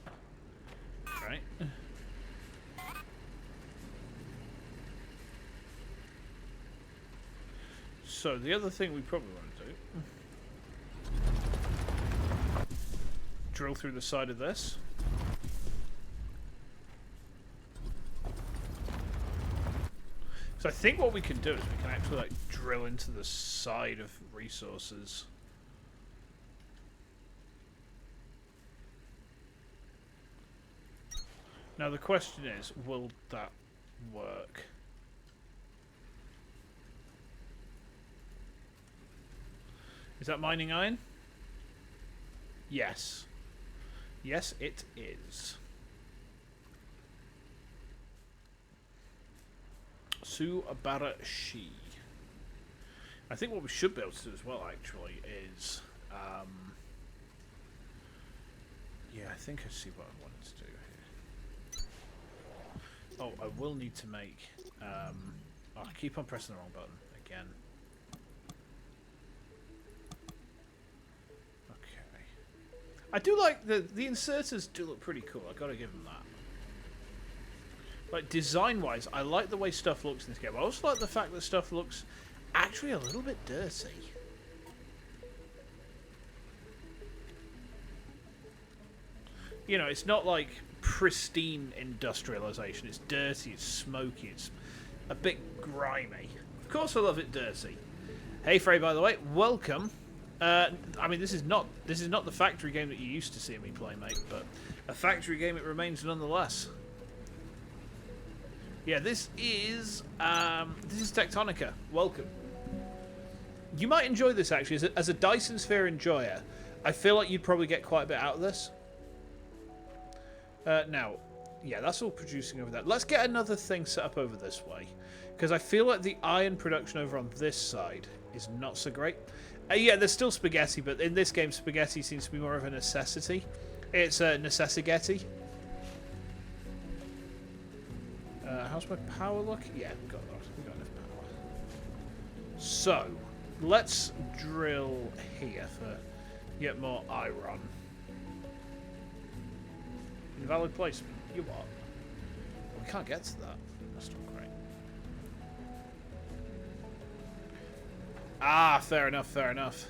Speaker 1: Right. So the other thing we probably want to do, drill through the side of this. So I think what we can do is we can actually like drill into the side of resources. Now the question is, will that work? Is that mining iron? Yes. Yes, it is. Subarashi. I think what we should be able to do as well, actually, is... yeah, I think I see what I wanted to do here. Oh, I will need to make... oh, I keep on pressing the wrong button again. Okay. I do like... The inserters do look pretty cool. I've got to give them that. Like, design-wise, I like the way stuff looks in this game. I also like the fact that stuff looks actually a little bit dirty. You know, it's not like pristine industrialization. It's dirty, it's smoky, it's a bit grimy. Of course I love it dirty. Hey Frey, by the way, welcome. I mean, this is not the factory game that you used to see me play, mate, but a factory game it remains nonetheless. Yeah, this is Techtonica. Welcome. You might enjoy this actually as a Dyson Sphere enjoyer. I feel like you'd probably get quite a bit out of this. Now, yeah, that's all producing over there. Let's get another thing set up over this way, because I feel like the iron production over on this side is not so great. Yeah, there's still spaghetti, but in this game, spaghetti seems to be more of a necessity. It's a necessigetti. How's my power look? Yeah, we got enough power. So, let's drill here for yet more iron. Invalid placement. You what? Well, we can't get to that. That's not great. Ah, fair enough, fair enough.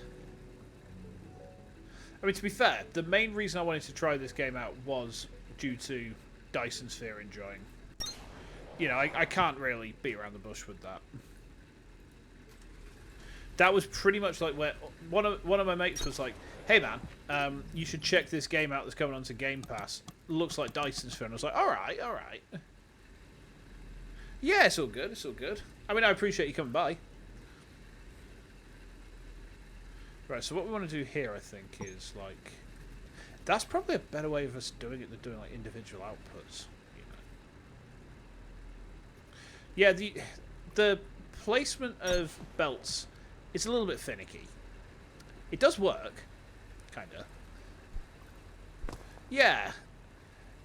Speaker 1: I mean, to be fair, the main reason I wanted to try this game out was due to Dyson Sphere enjoying. You know, I can't really beat around the bush with that. That was pretty much like where one of my mates was like, "Hey man, you should check this game out that's coming onto Game Pass. Looks like Dyson's Sphere." And I was like, "All right, all right. Yeah, it's all good. It's all good. I mean, I appreciate you coming by." Right. So what we want to do here, I think, is like that's probably a better way of us doing it than doing like individual outputs. Yeah, the placement of belts is a little bit finicky. It does work, kinda. Yeah,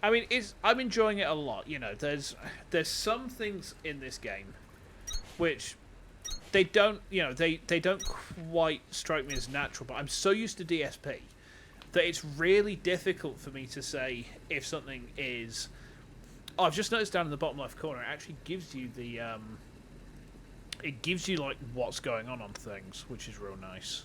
Speaker 1: I mean, I'm enjoying it a lot. You know, there's some things in this game which they don't, you know, they don't quite strike me as natural. But I'm so used to DSP that it's really difficult for me to say if something is. Oh, I've just noticed down in the bottom left corner, it actually gives you the, it gives you, like, what's going on things, which is real nice.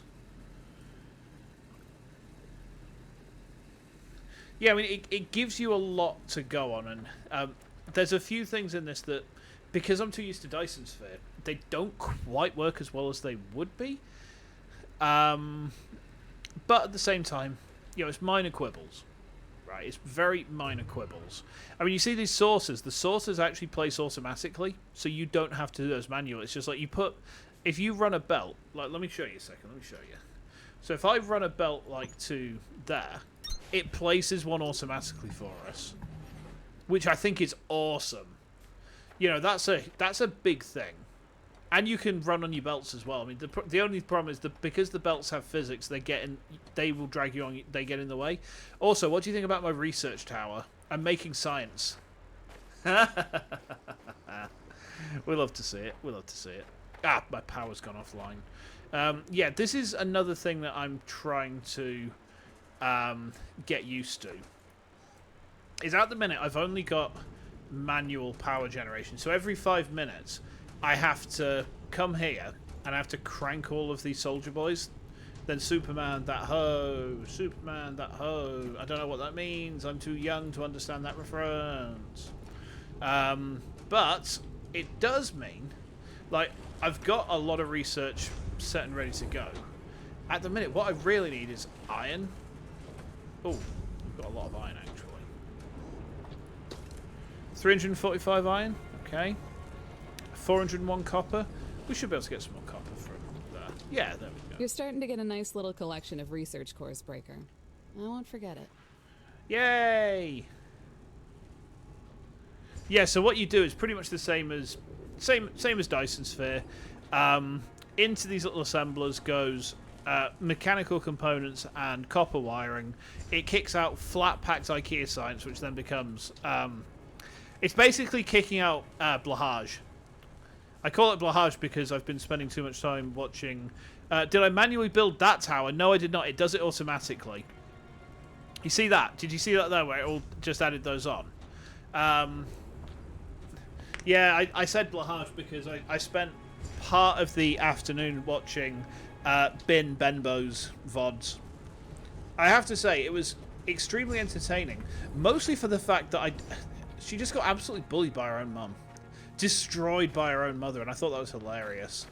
Speaker 1: Yeah, I mean, it gives you a lot to go on, and there's a few things in this that, because I'm too used to Dyson Sphere, they don't quite work as well as they would be. But at the same time, you know, it's minor quibbles. Right, it's very minor quibbles. I mean, you see these sources. The sources actually place automatically, so you don't have to do those manually. It's just like you put... If you run a belt... Like, let me show you a second. Let me show you. So if I run a belt, like, to there, it places one automatically for us, which I think is awesome. You know, that's a big thing. And you can run on your belts as well. I mean, the only problem is that because the belts have physics, they will drag you on. They get in the way. Also, what do you think about my research tower? I'm making science. We love to see it. We love to see it. Ah, my power's gone offline. Yeah, this is another thing that I'm trying to get used to. Is at the minute I've only got manual power generation, so every 5 minutes. I have to come here, and I have to crank all of these soldier boys, then Superman that ho, Superman that ho. I don't know what that means. I'm too young to understand that reference. But it does mean, like, I've got a lot of research set and ready to go. At the minute, what I really need is iron. Oh, I've got a lot of iron, actually. 345 iron, okay. 401 copper. We should be able to get some more copper from there. Yeah, there we go.
Speaker 4: You're starting to get a nice little collection of research cores, Breaker. I won't forget it.
Speaker 1: Yay! Yeah, so what you do is pretty much the same as Dyson Sphere. Into these little assemblers goes mechanical components and copper wiring. It kicks out flat-packed IKEA science, which then becomes... it's basically kicking out Blahage. I call it Blahage because I've been spending too much time watching... did I manually build that tower? No, I did not. It does it automatically. You see that? Did you see that there where it all just added those on? Yeah, I said Blahage because I spent part of the afternoon watching Bin Benbo's VODs. I have to say, it was extremely entertaining. Mostly for the fact that she just got absolutely bullied by her own mum. Destroyed by her own mother, and I thought that was hilarious.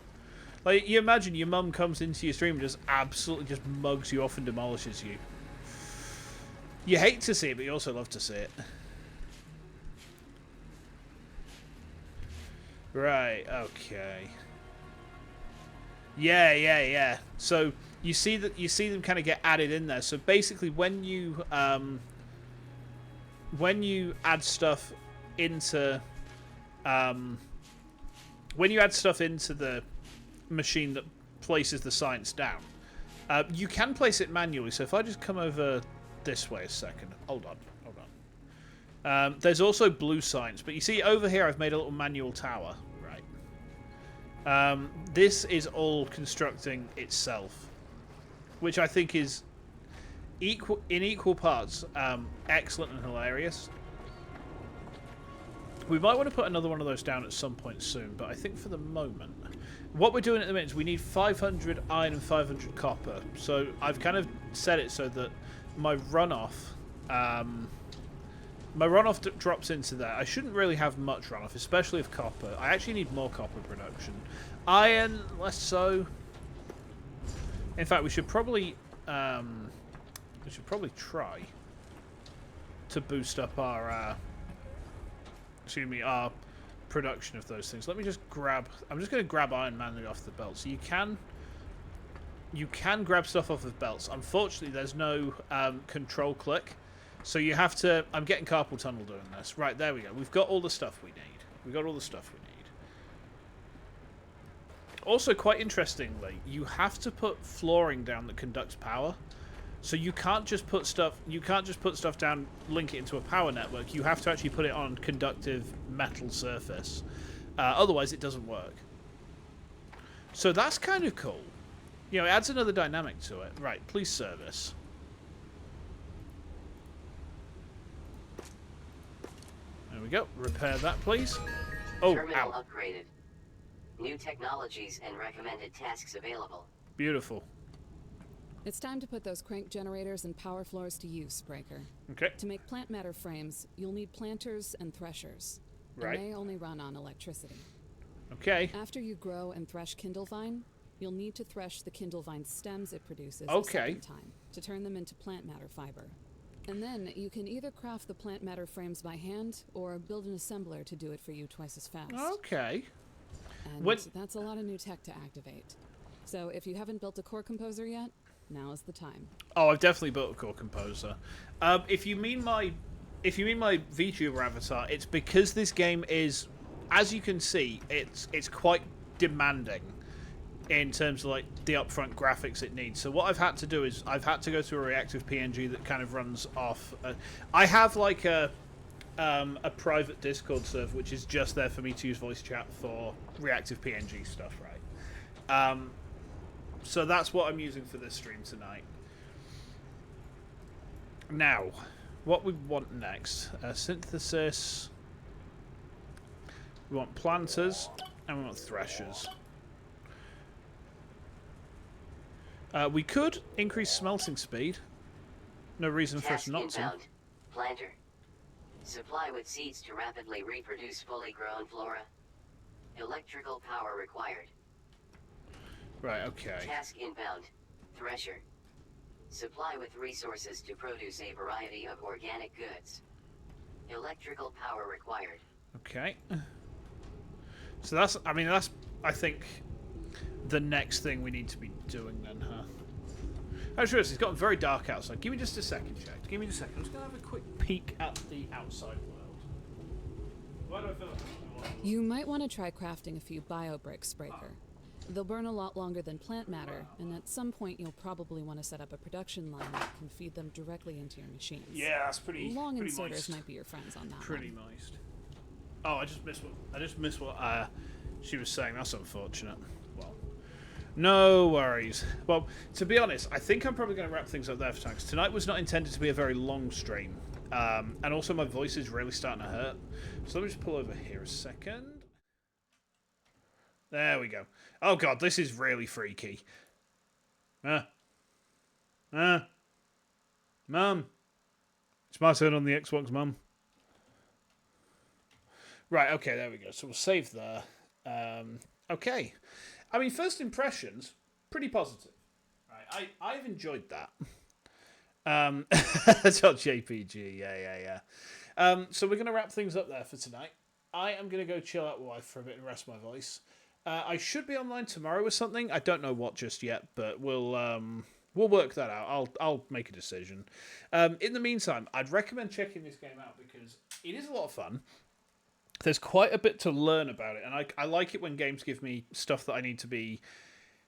Speaker 1: Like, you imagine your mum comes into your stream and just absolutely just mugs you off and demolishes you. You hate to see it, but you also love to see it. Right, okay. Yeah. So you see them kind of get added in there. So basically when you add stuff into the machine that places the science down, you can place it manually. So if I just come over this way a second. Hold on. There's also blue science, but you see over here I've made a little manual tower, right? This is all constructing itself, which I think is in equal parts excellent and hilarious. We might want to put another one of those down at some point soon, but I think for the moment, what we're doing at the minute is we need 500 iron and 500 copper. So I've kind of set it so that my runoff drops into there. I shouldn't really have much runoff, especially of copper. I actually need more copper production. Iron, less so. In fact, we should probably try to boost up our our production of those things. Let me just grab... I'm just going to grab iron manually off the belt. So you can grab stuff off of belts. Unfortunately, there's no control click. So you have to... I'm getting carpal tunnel doing this. Right, there we go. We've got all the stuff we need. Also, quite interestingly, you have to put flooring down that conducts power. So you can't just put stuff down, link it into a power network. You have to actually put it on conductive metal surface. Otherwise, it doesn't work. So that's kind of cool. You know, it adds another dynamic to it. Right, please service. There we go. Repair that, please. Oh,
Speaker 2: Terminal
Speaker 1: ow.
Speaker 2: upgraded. New technologies and recommended tasks available.
Speaker 1: Beautiful.
Speaker 4: It's time to put those crank generators and power floors to use, Breaker.
Speaker 1: Okay.
Speaker 4: To make plant matter frames, you'll need planters and threshers.
Speaker 1: Right.
Speaker 4: And they only run on electricity.
Speaker 1: Okay.
Speaker 4: After you grow and thresh Kindlevine, you'll need to thresh the Kindlevine stems it produces a
Speaker 1: Okay.
Speaker 4: second time to turn them into plant matter fiber. And then you can either craft the plant matter frames by hand or build an assembler to do it for you twice as fast.
Speaker 1: Okay.
Speaker 4: And
Speaker 1: When-
Speaker 4: that's a lot of new tech to activate. So if you haven't built a core composer yet, now is the time.
Speaker 1: Oh, I've definitely built a core composer. If you mean my VTuber avatar, it's because this game is, as you can see, it's quite demanding in terms of like the upfront graphics it needs. So what I've had to do is I've had to go to a reactive PNG that kind of runs off. I have like a private Discord server which is just there for me to use voice chat for reactive PNG stuff, right? So that's what I'm using for this stream tonight. Now, what we want next. Synthesis. We want planters. And we want threshers. We could increase smelting speed. No reason for us
Speaker 2: Task
Speaker 1: not to.
Speaker 2: inbound. Planter. Supply with seeds to rapidly reproduce fully grown flora. Electrical power required.
Speaker 1: Right, okay.
Speaker 2: Task inbound. Thresher. Supply with resources to produce a variety of organic goods. Electrical power required.
Speaker 1: Okay. So that's, I think, the next thing we need to be doing then, huh? Actually, it's gotten very dark outside. Give me just a second, Jack. Give me just a second. I'm just going to have a quick peek at the outside world. Why do I feel like
Speaker 4: You might want to try crafting a few bio-bricks, Breaker. They'll burn a lot longer than plant matter, and at some point you'll probably want to set up a production line that can feed them directly into your machines.
Speaker 1: Yeah, that's pretty.
Speaker 4: Long
Speaker 1: pretty
Speaker 4: inserters
Speaker 1: moist.
Speaker 4: might be your friends on that
Speaker 1: Pretty
Speaker 4: one.
Speaker 1: moist. Oh, I just missed what she was saying. That's unfortunate. Well, no worries. Well, to be honest, I think I'm probably going to wrap things up there for tonight. 'Cause tonight was not intended to be a very long stream, and also my voice is really starting to hurt. So let me just pull over here a second. There we go. Oh god, this is really freaky. Mum, it's my turn on the Xbox, Mum. Right, okay, there we go. So we'll save there. Okay. I mean, first impressions, pretty positive. Right, I've enjoyed that. That's not JPG, yeah. So we're going to wrap things up there for tonight. I am going to go chill out with wife for a bit and rest my voice. I should be online tomorrow with something. I don't know what just yet, but we'll work that out. I'll make a decision. In the meantime, I'd recommend checking this game out because it is a lot of fun. There's quite a bit to learn about it, and I like it when games give me stuff that I need to be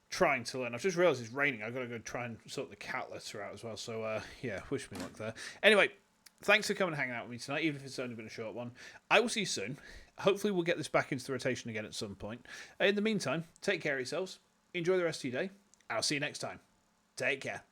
Speaker 1: trying to learn. I've just realised it's raining. I've got to go try and sort the cat litter out as well. So, yeah, wish me luck there. Anyway, thanks for coming and hanging out with me tonight, even if it's only been a short one. I will see you soon. Hopefully we'll get this back into the rotation again at some point. In the meantime, take care of yourselves. Enjoy the rest of your day. I'll see you next time. Take care.